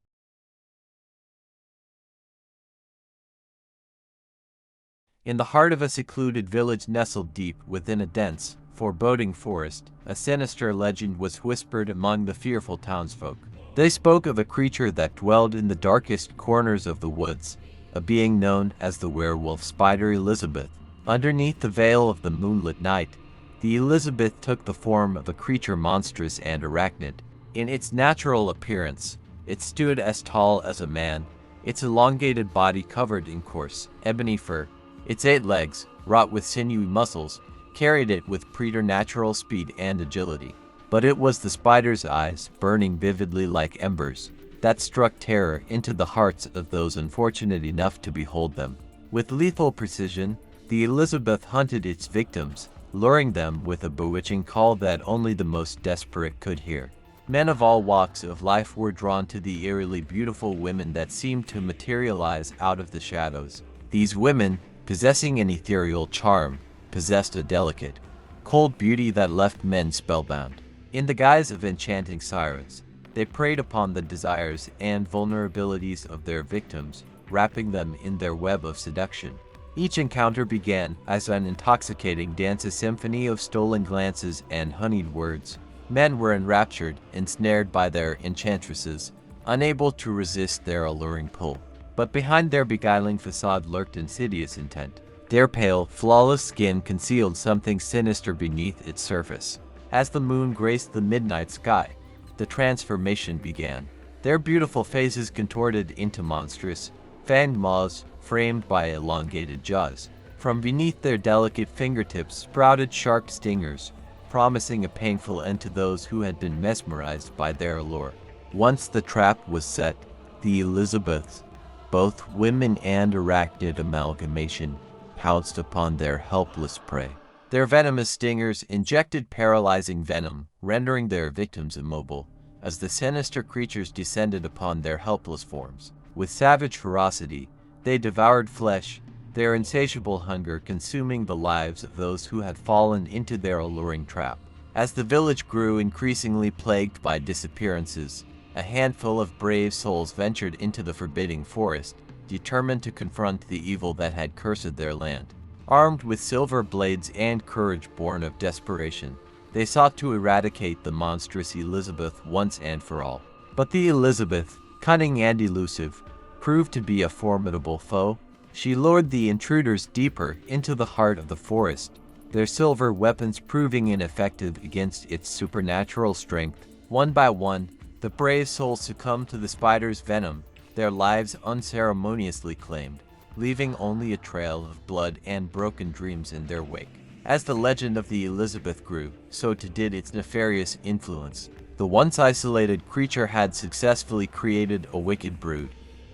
In the heart of a secluded village nestled deep within a dense, foreboding forest, a sinister legend was whispered among the fearful townsfolk. They spoke of a creature that dwelled in the darkest corners of the woods, a being known as the werewolf spider Elizabeth. Underneath the veil of the moonlit night, the Elizabeth took the form of a creature monstrous and arachnid. In its natural appearance, it stood as tall as a man, its elongated body covered in coarse, ebony fur. Its 8 legs, wrought with sinewy muscles, carried it with preternatural speed and agility. But it was the spider's eyes, burning vividly like embers, that struck terror into the hearts of those unfortunate enough to behold them. With lethal precision, the Elizabeth hunted its victims, luring them with a bewitching call that only the most desperate could hear. Men of all walks of life were drawn to the eerily beautiful women that seemed to materialize out of the shadows. These women, possessing an ethereal charm, possessed a delicate, cold beauty that left men spellbound. In the guise of enchanting sirens, they preyed upon the desires and vulnerabilities of their victims, wrapping them in their web of seduction. Each encounter began as an intoxicating dance, a symphony of stolen glances and honeyed words. Men were enraptured, ensnared by their enchantresses, unable to resist their alluring pull. But behind their beguiling facade lurked insidious intent. Their pale, flawless skin concealed something sinister beneath its surface. As the moon graced the midnight sky, the transformation began. Their beautiful faces contorted into monstrous, fanged maws framed by elongated jaws. From beneath their delicate fingertips sprouted sharp stingers, promising a painful end to those who had been mesmerized by their allure. Once the trap was set, the Elizabeths, both women and arachnid amalgamation, pounced upon their helpless prey. Their venomous stingers injected paralyzing venom, rendering their victims immobile, as the sinister creatures descended upon their helpless forms. With savage ferocity, they devoured flesh, their insatiable hunger consuming the lives of those who had fallen into their alluring trap. As the village grew increasingly plagued by disappearances, a handful of brave souls ventured into the forbidding forest, determined to confront the evil that had cursed their land. Armed with silver blades and courage born of desperation, they sought to eradicate the monstrous Elizabeth once and for all. But the Elizabeth, cunning and elusive, proved to be a formidable foe. She lured the intruders deeper into the heart of the forest, their silver weapons proving ineffective against its supernatural strength. One by one, the brave souls succumbed to the spider's venom, their lives unceremoniously claimed, leaving only a trail of blood and broken dreams in their wake. As the legend of the Elizabeth grew, so too did its nefarious influence. The once isolated creature had successfully created a wicked brood,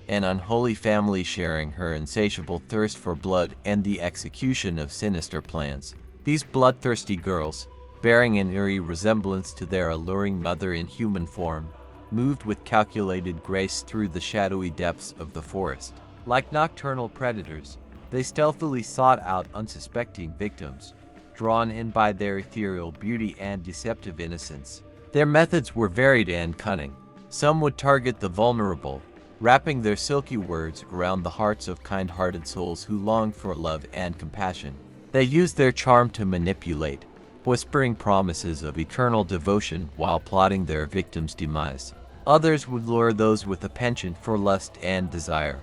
an unholy family sharing her insatiable thirst for blood and the execution of sinister plans. These bloodthirsty girls, bearing an eerie resemblance to their alluring mother in human form, moved with calculated grace through the shadowy depths of the forest. Like nocturnal predators, they stealthily sought out unsuspecting victims, drawn in by their ethereal beauty and deceptive innocence. Their methods were varied and cunning. Some would target the vulnerable, wrapping their silky words around the hearts of kind-hearted souls who longed for love and compassion. They used their charm to manipulate, whispering promises of eternal devotion while plotting their victims' demise. Others would lure those with a penchant for lust and desire,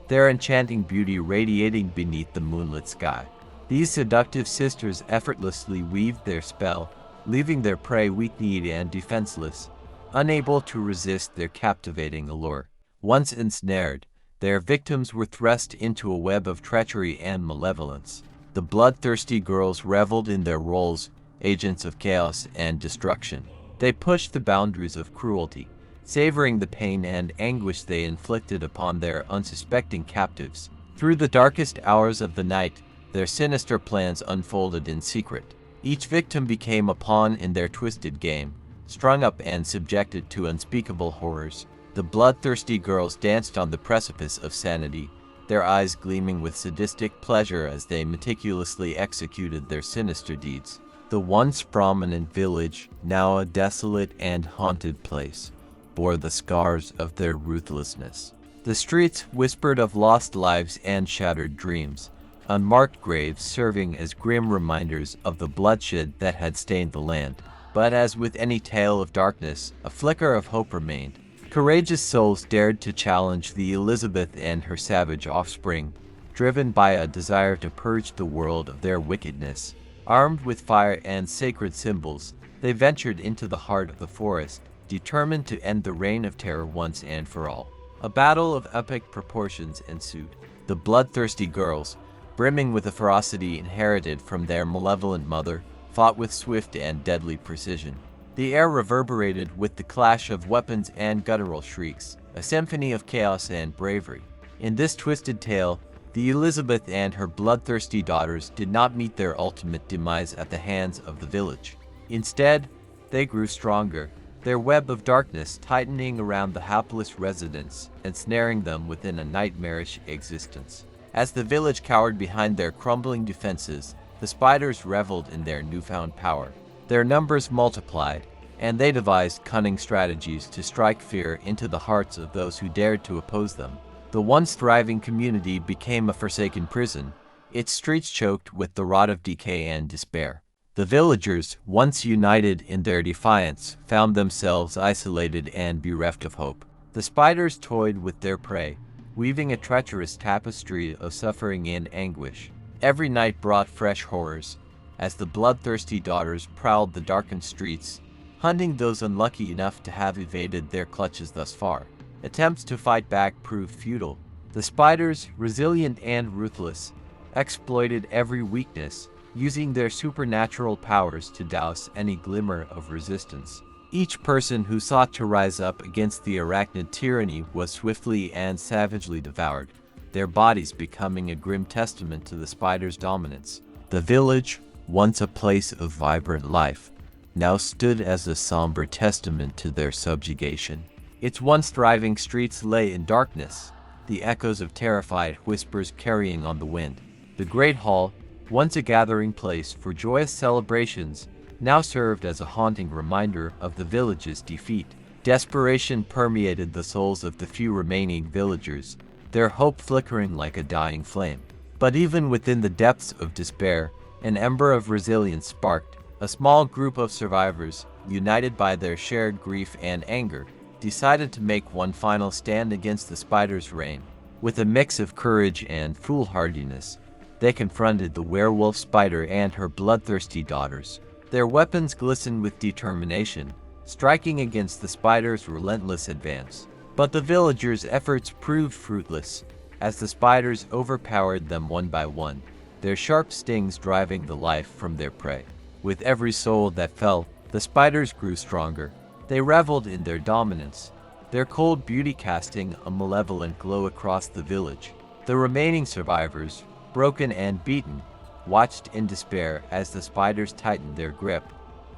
their enchanting beauty radiating beneath the moonlit sky. These seductive sisters effortlessly weaved their spell, leaving their prey weak-kneed and defenseless, unable to resist their captivating allure. Once ensnared, their victims were thrust into a web of treachery and malevolence. The bloodthirsty girls reveled in their roles, agents of chaos and destruction. They pushed the boundaries of cruelty, savoring the pain and anguish they inflicted upon their unsuspecting captives. Through the darkest hours of the night, their sinister plans unfolded in secret. Each victim became a pawn in their twisted game, strung up and subjected to unspeakable horrors. The bloodthirsty girls danced on the precipice of sanity, their eyes gleaming with sadistic pleasure as they meticulously executed their sinister deeds. The once prominent village, now a desolate and haunted place, bore the scars of their ruthlessness. The streets whispered of lost lives and shattered dreams, unmarked graves serving as grim reminders of the bloodshed that had stained the land. But as with any tale of darkness, a flicker of hope remained. Courageous souls dared to challenge the Elizabeth and her savage offspring, driven by a desire to purge the world of their wickedness. Armed with fire and sacred symbols, they ventured into the heart of the forest, determined to end the reign of terror once and for all. A battle of epic proportions ensued. The bloodthirsty girls, brimming with the ferocity inherited from their malevolent mother, fought with swift and deadly precision. The air reverberated with the clash of weapons and guttural shrieks, a symphony of chaos and bravery. In this twisted tale, the Elizabeth and her bloodthirsty daughters did not meet their ultimate demise at the hands of the village. Instead, they grew stronger, their web of darkness tightening around the hapless residents, ensnaring them within a nightmarish existence. As the village cowered behind their crumbling defenses, the spiders reveled in their newfound power. Their numbers multiplied, and they devised cunning strategies to strike fear into the hearts of those who dared to oppose them. The once thriving community became a forsaken prison, its streets choked with the rot of decay and despair. The villagers, once united in their defiance, found themselves isolated and bereft of hope. The spiders toyed with their prey, weaving a treacherous tapestry of suffering and anguish. Every night brought fresh horrors, as the bloodthirsty daughters prowled the darkened streets, hunting those unlucky enough to have evaded their clutches thus far. Attempts to fight back proved futile. The spiders, resilient and ruthless, exploited every weakness, using their supernatural powers to douse any glimmer of resistance. Each person who sought to rise up against the arachnid tyranny was swiftly and savagely devoured, their bodies becoming a grim testament to the spider's dominance. The village, once a place of vibrant life, now stood as a somber testament to their subjugation. Its once thriving streets lay in darkness, the echoes of terrified whispers carrying on the wind. The great hall, once a gathering place for joyous celebrations, now served as a haunting reminder of the village's defeat. Desperation permeated the souls of the few remaining villagers, their hope flickering like a dying flame. But even within the depths of despair, an ember of resilience sparked. A small group of survivors, united by their shared grief and anger, decided to make one final stand against the spider's reign. With a mix of courage and foolhardiness, they confronted the werewolf spider and her bloodthirsty daughters. Their weapons glistened with determination, striking against the spider's relentless advance. But the villagers' efforts proved fruitless, as the spiders overpowered them one by one, their sharp stings driving the life from their prey. With every soul that fell, the spiders grew stronger. They reveled in their dominance, their cold beauty casting a malevolent glow across the village. The remaining survivors, broken and beaten, watched in despair as the spiders tightened their grip,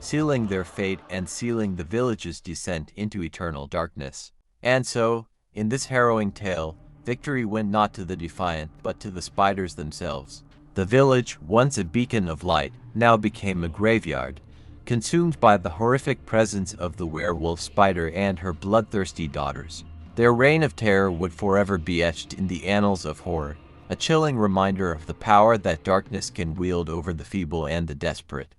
sealing their fate and sealing the village's descent into eternal darkness. And so, in this harrowing tale, victory went not to the defiant but to the spiders themselves. The village, once a beacon of light, now became a graveyard, consumed by the horrific presence of the werewolf spider and her bloodthirsty daughters. Their reign of terror would forever be etched in the annals of horror, a chilling reminder of the power that darkness can wield over the feeble and the desperate.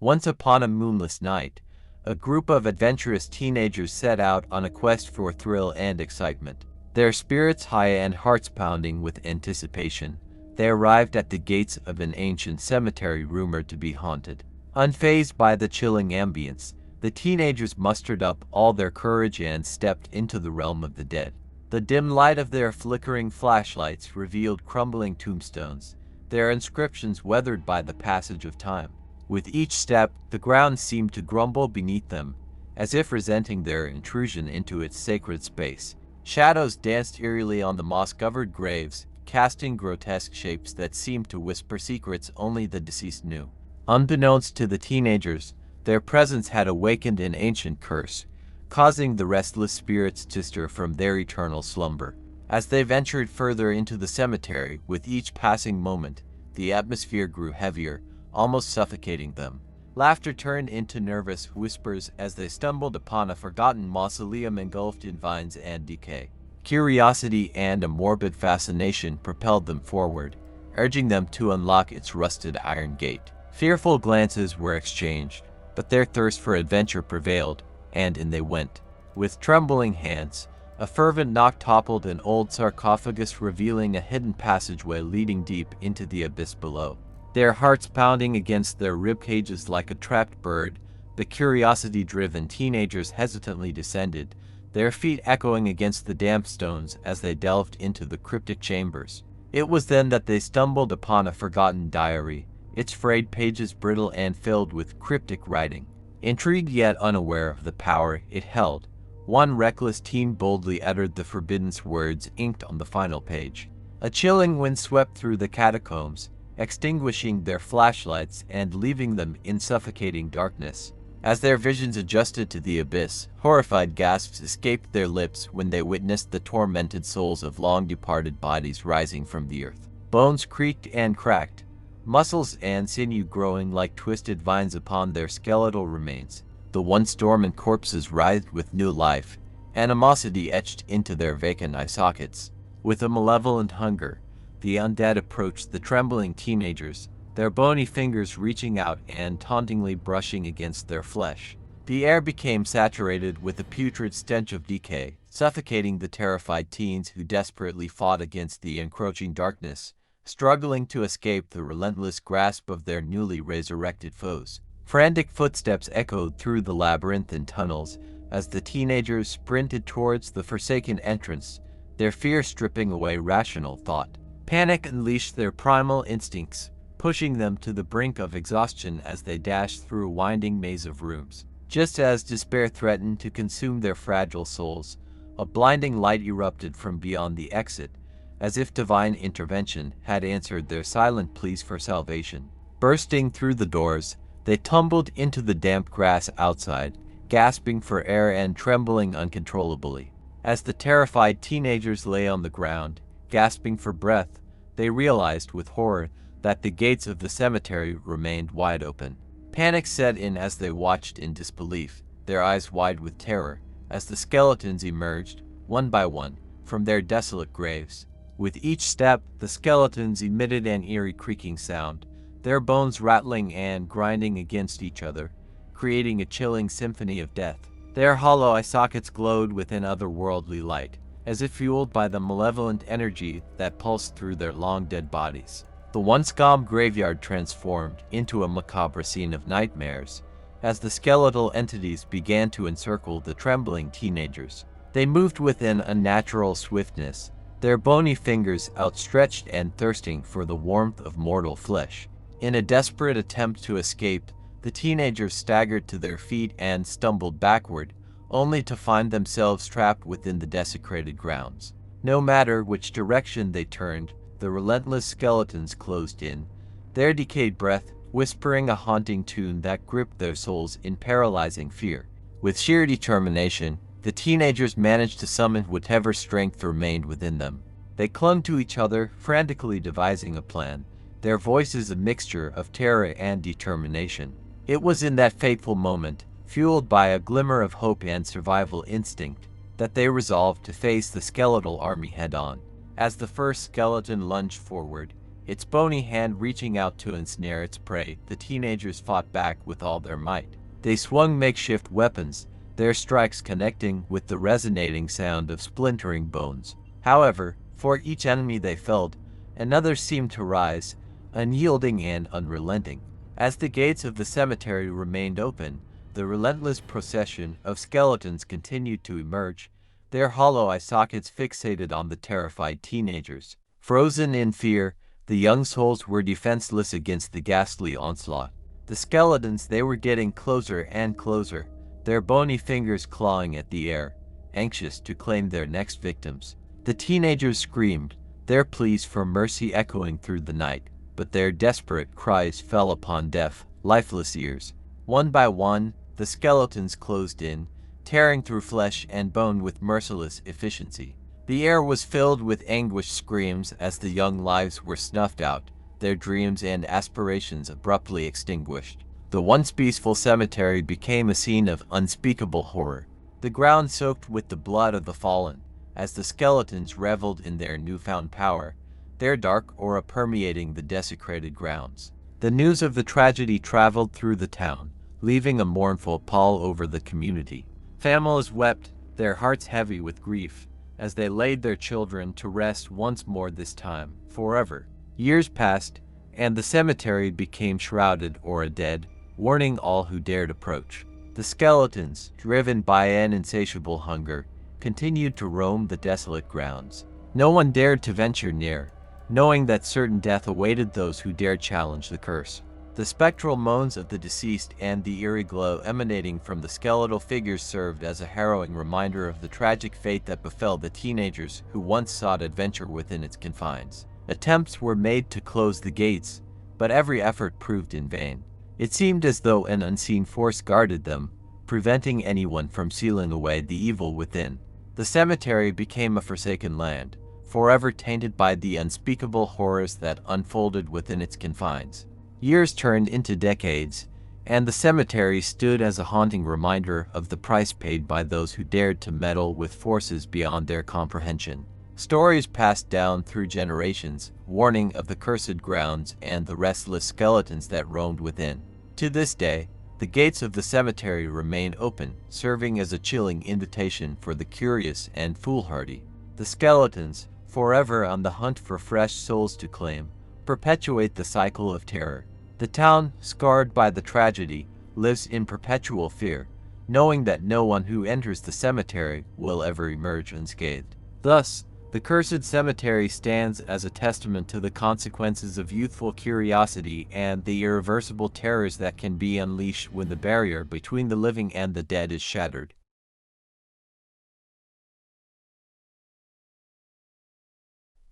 Once upon a moonless night, a group of adventurous teenagers set out on a quest for thrill and excitement. Their spirits high and hearts pounding with anticipation, they arrived at the gates of an ancient cemetery rumored to be haunted. Unfazed by the chilling ambience, the teenagers mustered up all their courage and stepped into the realm of the dead. The dim light of their flickering flashlights revealed crumbling tombstones, their inscriptions weathered by the passage of time. With each step, the ground seemed to grumble beneath them, as if resenting their intrusion into its sacred space. Shadows danced eerily on the moss-covered graves, casting grotesque shapes that seemed to whisper secrets only the deceased knew. Unbeknownst to the teenagers, their presence had awakened an ancient curse, causing the restless spirits to stir from their eternal slumber. As they ventured further into the cemetery, with each passing moment, the atmosphere grew heavier, almost suffocating them. Laughter turned into nervous whispers as they stumbled upon a forgotten mausoleum engulfed in vines and decay. Curiosity and a morbid fascination propelled them forward, urging them to unlock its rusted iron gate. Fearful glances were exchanged, but their thirst for adventure prevailed, and in they went. With trembling hands, a fervent knock toppled an old sarcophagus, revealing a hidden passageway leading deep into the abyss below. Their hearts pounding against their rib cages like a trapped bird, the curiosity-driven teenagers hesitantly descended, their feet echoing against the damp stones as they delved into the cryptic chambers. It was then that they stumbled upon a forgotten diary, its frayed pages brittle and filled with cryptic writing. Intrigued yet unaware of the power it held, one reckless teen boldly uttered the forbidden words inked on the final page. A chilling wind swept through the catacombs, extinguishing their flashlights and leaving them in suffocating darkness. As their visions adjusted to the abyss, horrified gasps escaped their lips when they witnessed the tormented souls of long-departed bodies rising from the earth. Bones creaked and cracked, muscles and sinew growing like twisted vines upon their skeletal remains. The once dormant corpses writhed with new life, animosity etched into their vacant eye sockets. With a malevolent hunger, the undead approached the trembling teenagers, their bony fingers reaching out and tauntingly brushing against their flesh. The air became saturated with a putrid stench of decay, suffocating the terrified teens who desperately fought against the encroaching darkness, struggling to escape the relentless grasp of their newly resurrected foes. Frantic footsteps echoed through the labyrinthine tunnels as the teenagers sprinted towards the forsaken entrance, their fear stripping away rational thought. Panic unleashed their primal instincts, pushing them to the brink of exhaustion as they dashed through a winding maze of rooms. Just as despair threatened to consume their fragile souls, a blinding light erupted from beyond the exit, as if divine intervention had answered their silent pleas for salvation. Bursting through the doors, they tumbled into the damp grass outside, gasping for air and trembling uncontrollably. As the terrified teenagers lay on the ground, gasping for breath, they realized with horror that the gates of the cemetery remained wide open. Panic set in as they watched in disbelief, their eyes wide with terror, as the skeletons emerged, one by one, from their desolate graves. With each step, the skeletons emitted an eerie creaking sound, their bones rattling and grinding against each other, creating a chilling symphony of death. Their hollow eye sockets glowed with an otherworldly light, as if fueled by the malevolent energy that pulsed through their long-dead bodies. The once calm graveyard transformed into a macabre scene of nightmares as the skeletal entities began to encircle the trembling teenagers. They moved with an unnatural swiftness, their bony fingers outstretched and thirsting for the warmth of mortal flesh. In a desperate attempt to escape, the teenagers staggered to their feet and stumbled backward, only to find themselves trapped within the desecrated grounds. No matter which direction they turned, the relentless skeletons closed in, their decayed breath whispering a haunting tune that gripped their souls in paralyzing fear. With sheer determination, the teenagers managed to summon whatever strength remained within them. They clung to each other, frantically devising a plan, their voices a mixture of terror and determination. It was in that fateful moment, fueled by a glimmer of hope and survival instinct, that they resolved to face the skeletal army head-on. As the first skeleton lunged forward, its bony hand reaching out to ensnare its prey, the teenagers fought back with all their might. They swung makeshift weapons, their strikes connecting with the resonating sound of splintering bones. However, for each enemy they felled, another seemed to rise, unyielding and unrelenting. As the gates of the cemetery remained open, the relentless procession of skeletons continued to emerge, their hollow eye sockets fixated on the terrified teenagers. Frozen in fear, the young souls were defenseless against the ghastly onslaught. The skeletons, they were getting closer and closer, their bony fingers clawing at the air, anxious to claim their next victims. The teenagers screamed, their pleas for mercy echoing through the night, but their desperate cries fell upon deaf, lifeless ears. One by one, the skeletons closed in, tearing through flesh and bone with merciless efficiency. The air was filled with anguished screams as the young lives were snuffed out, their dreams and aspirations abruptly extinguished. The once peaceful cemetery became a scene of unspeakable horror, the ground soaked with the blood of the fallen, as the skeletons reveled in their newfound power, their dark aura permeating the desecrated grounds. The news of the tragedy traveled through the town, leaving a mournful pall over the community. Families wept, their hearts heavy with grief, as they laid their children to rest once more, this time forever. Years passed, and the cemetery became shrouded or dead, warning all who dared approach. The skeletons, driven by an insatiable hunger, continued to roam the desolate grounds. No one dared to venture near, knowing that certain death awaited those who dared challenge the curse. The spectral moans of the deceased and the eerie glow emanating from the skeletal figures served as a harrowing reminder of the tragic fate that befell the teenagers who once sought adventure within its confines. Attempts were made to close the gates, but every effort proved in vain. It seemed as though an unseen force guarded them, preventing anyone from sealing away the evil within. The cemetery became a forsaken land, forever tainted by the unspeakable horrors that unfolded within its confines. Years turned into decades, and the cemetery stood as a haunting reminder of the price paid by those who dared to meddle with forces beyond their comprehension. Stories passed down through generations, warning of the cursed grounds and the restless skeletons that roamed within. To this day, The gates of the cemetery remain open, serving as a chilling invitation for the curious and foolhardy. The skeletons, forever on the hunt for fresh souls to claim, perpetuate the cycle of terror. The town, scarred by the tragedy, lives in perpetual fear, knowing that no one who enters the cemetery will ever emerge unscathed. Thus, the cursed cemetery stands as a testament to the consequences of youthful curiosity and the irreversible terrors that can be unleashed when the barrier between the living and the dead is shattered.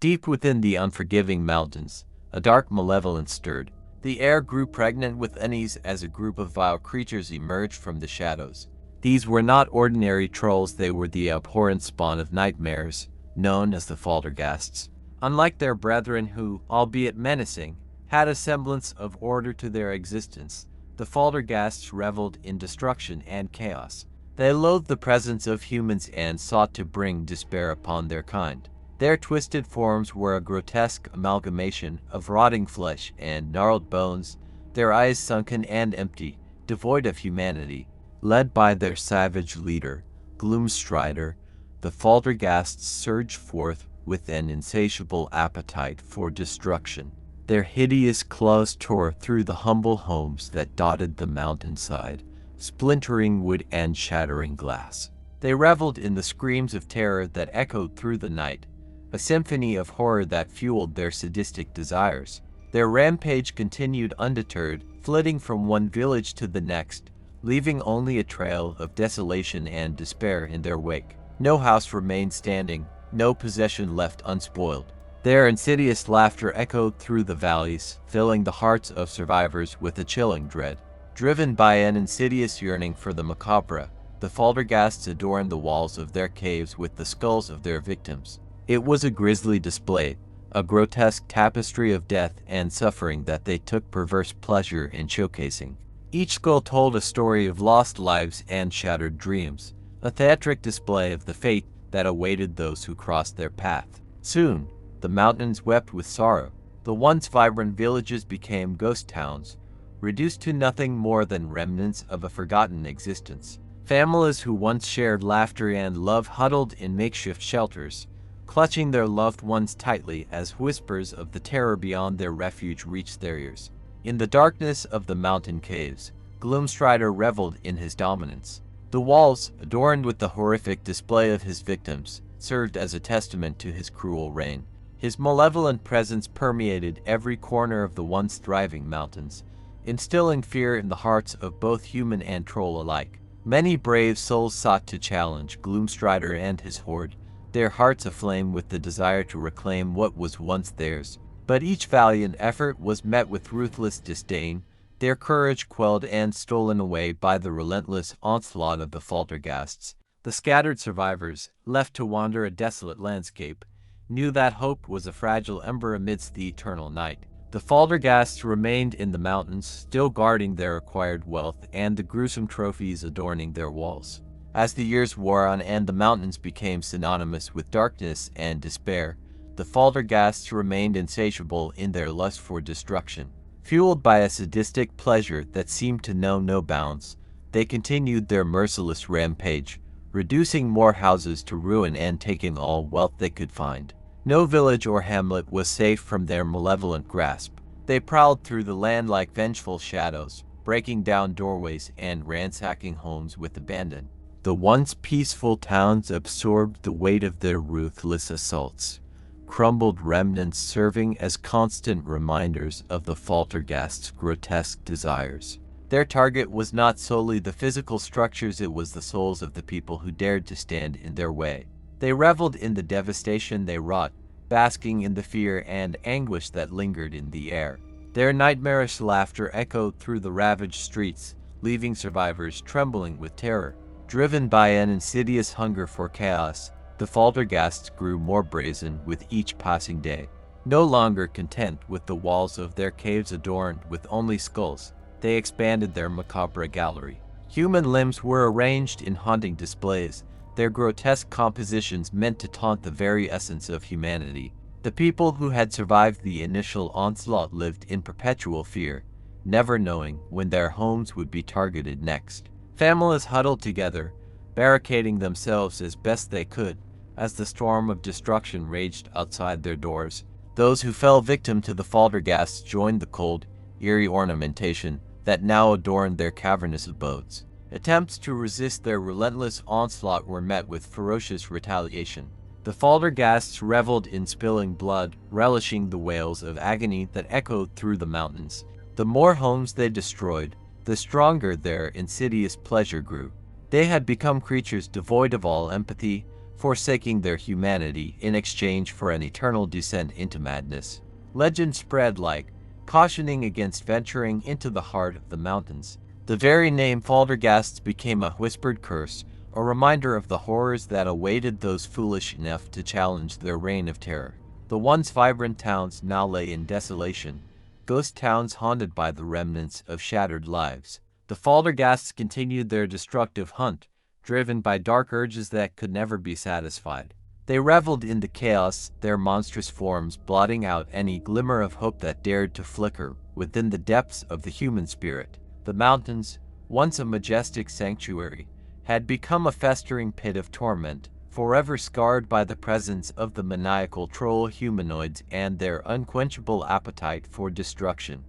Deep within the unforgiving mountains, a dark malevolence stirred. The air grew pregnant with unease as a group of vile creatures emerged from the shadows. These were not ordinary trolls, they were the abhorrent spawn of nightmares, known as the Faldergasts. Unlike their brethren who, albeit menacing, had a semblance of order to their existence, the Faldergasts reveled in destruction and chaos. They loathed the presence of humans and sought to bring despair upon their kind. Their twisted forms were a grotesque amalgamation of rotting flesh and gnarled bones, their eyes sunken and empty, devoid of humanity. Led by their savage leader, Gloomstrider, the Faldergasts surged forth with an insatiable appetite for destruction. Their hideous claws tore through the humble homes that dotted the mountainside, splintering wood and shattering glass. They reveled in the screams of terror that echoed through the night, a symphony of horror that fueled their sadistic desires. Their rampage continued undeterred, flitting from one village to the next, leaving only a trail of desolation and despair in their wake. No house remained standing, no possession left unspoiled. Their insidious laughter echoed through the valleys, filling the hearts of survivors with a chilling dread. Driven by an insidious yearning for the macabre, the Faldergasts adorned the walls of their caves with the skulls of their victims. It was a grisly display, a grotesque tapestry of death and suffering that they took perverse pleasure in showcasing. Each skull told a story of lost lives and shattered dreams, a theatric display of the fate that awaited those who crossed their path. Soon, the mountains wept with sorrow. The once vibrant villages became ghost towns, reduced to nothing more than remnants of a forgotten existence. Families who once shared laughter and love huddled in makeshift shelters, clutching their loved ones tightly as whispers of the terror beyond their refuge reached their ears. In the darkness of the mountain caves, Gloomstrider reveled in his dominance. The walls, adorned with the horrific display of his victims, served as a testament to his cruel reign. His malevolent presence permeated every corner of the once thriving mountains, instilling fear in the hearts of both human and troll alike. Many brave souls sought to challenge Gloomstrider and his horde, their hearts aflame with the desire to reclaim what was once theirs. But each valiant effort was met with ruthless disdain, their courage quelled and stolen away by the relentless onslaught of the Faldergasts. The scattered survivors, left to wander a desolate landscape, knew that hope was a fragile ember amidst the eternal night. The Faldergasts remained in the mountains, still guarding their acquired wealth and the gruesome trophies adorning their walls. As the years wore on and the mountains became synonymous with darkness and despair, the Faldergasts remained insatiable in their lust for destruction. Fueled by a sadistic pleasure that seemed to know no bounds, they continued their merciless rampage, reducing more houses to ruin and taking all wealth they could find. No village or hamlet was safe from their malevolent grasp. They prowled through the land like vengeful shadows, breaking down doorways and ransacking homes with abandon. The once peaceful towns absorbed the weight of their ruthless assaults, crumbled remnants serving as constant reminders of the Faldergasts' grotesque desires. Their target was not solely the physical structures, it was the souls of the people who dared to stand in their way. They reveled in the devastation they wrought, basking in the fear and anguish that lingered in the air. Their nightmarish laughter echoed through the ravaged streets, leaving survivors trembling with terror. Driven by an insidious hunger for chaos, the Faldergasts grew more brazen with each passing day. No longer content with the walls of their caves adorned with only skulls, they expanded their macabre gallery. Human limbs were arranged in haunting displays, their grotesque compositions meant to taunt the very essence of humanity. The people who had survived the initial onslaught lived in perpetual fear, never knowing when their homes would be targeted next. Families huddled together, barricading themselves as best they could as the storm of destruction raged outside their doors. Those who fell victim to the Faldergasts joined the cold, eerie ornamentation that now adorned their cavernous abodes. Attempts to resist their relentless onslaught were met with ferocious retaliation. The Faldergasts reveled in spilling blood, relishing the wails of agony that echoed through the mountains. The more homes they destroyed, the stronger their insidious pleasure grew. They had become creatures devoid of all empathy, forsaking their humanity in exchange for an eternal descent into madness. Legend spread like, cautioning against venturing into the heart of the mountains. The very name Faldergasts became a whispered curse, a reminder of the horrors that awaited those foolish enough to challenge their reign of terror. The once vibrant towns now lay in desolation, ghost towns haunted by the remnants of shattered lives. The Faldergasts continued their destructive hunt, driven by dark urges that could never be satisfied. They reveled in the chaos, their monstrous forms blotting out any glimmer of hope that dared to flicker within the depths of the human spirit. The mountains, once a majestic sanctuary, had become a festering pit of torment, forever scarred by the presence of the maniacal troll humanoids and their unquenchable appetite for destruction.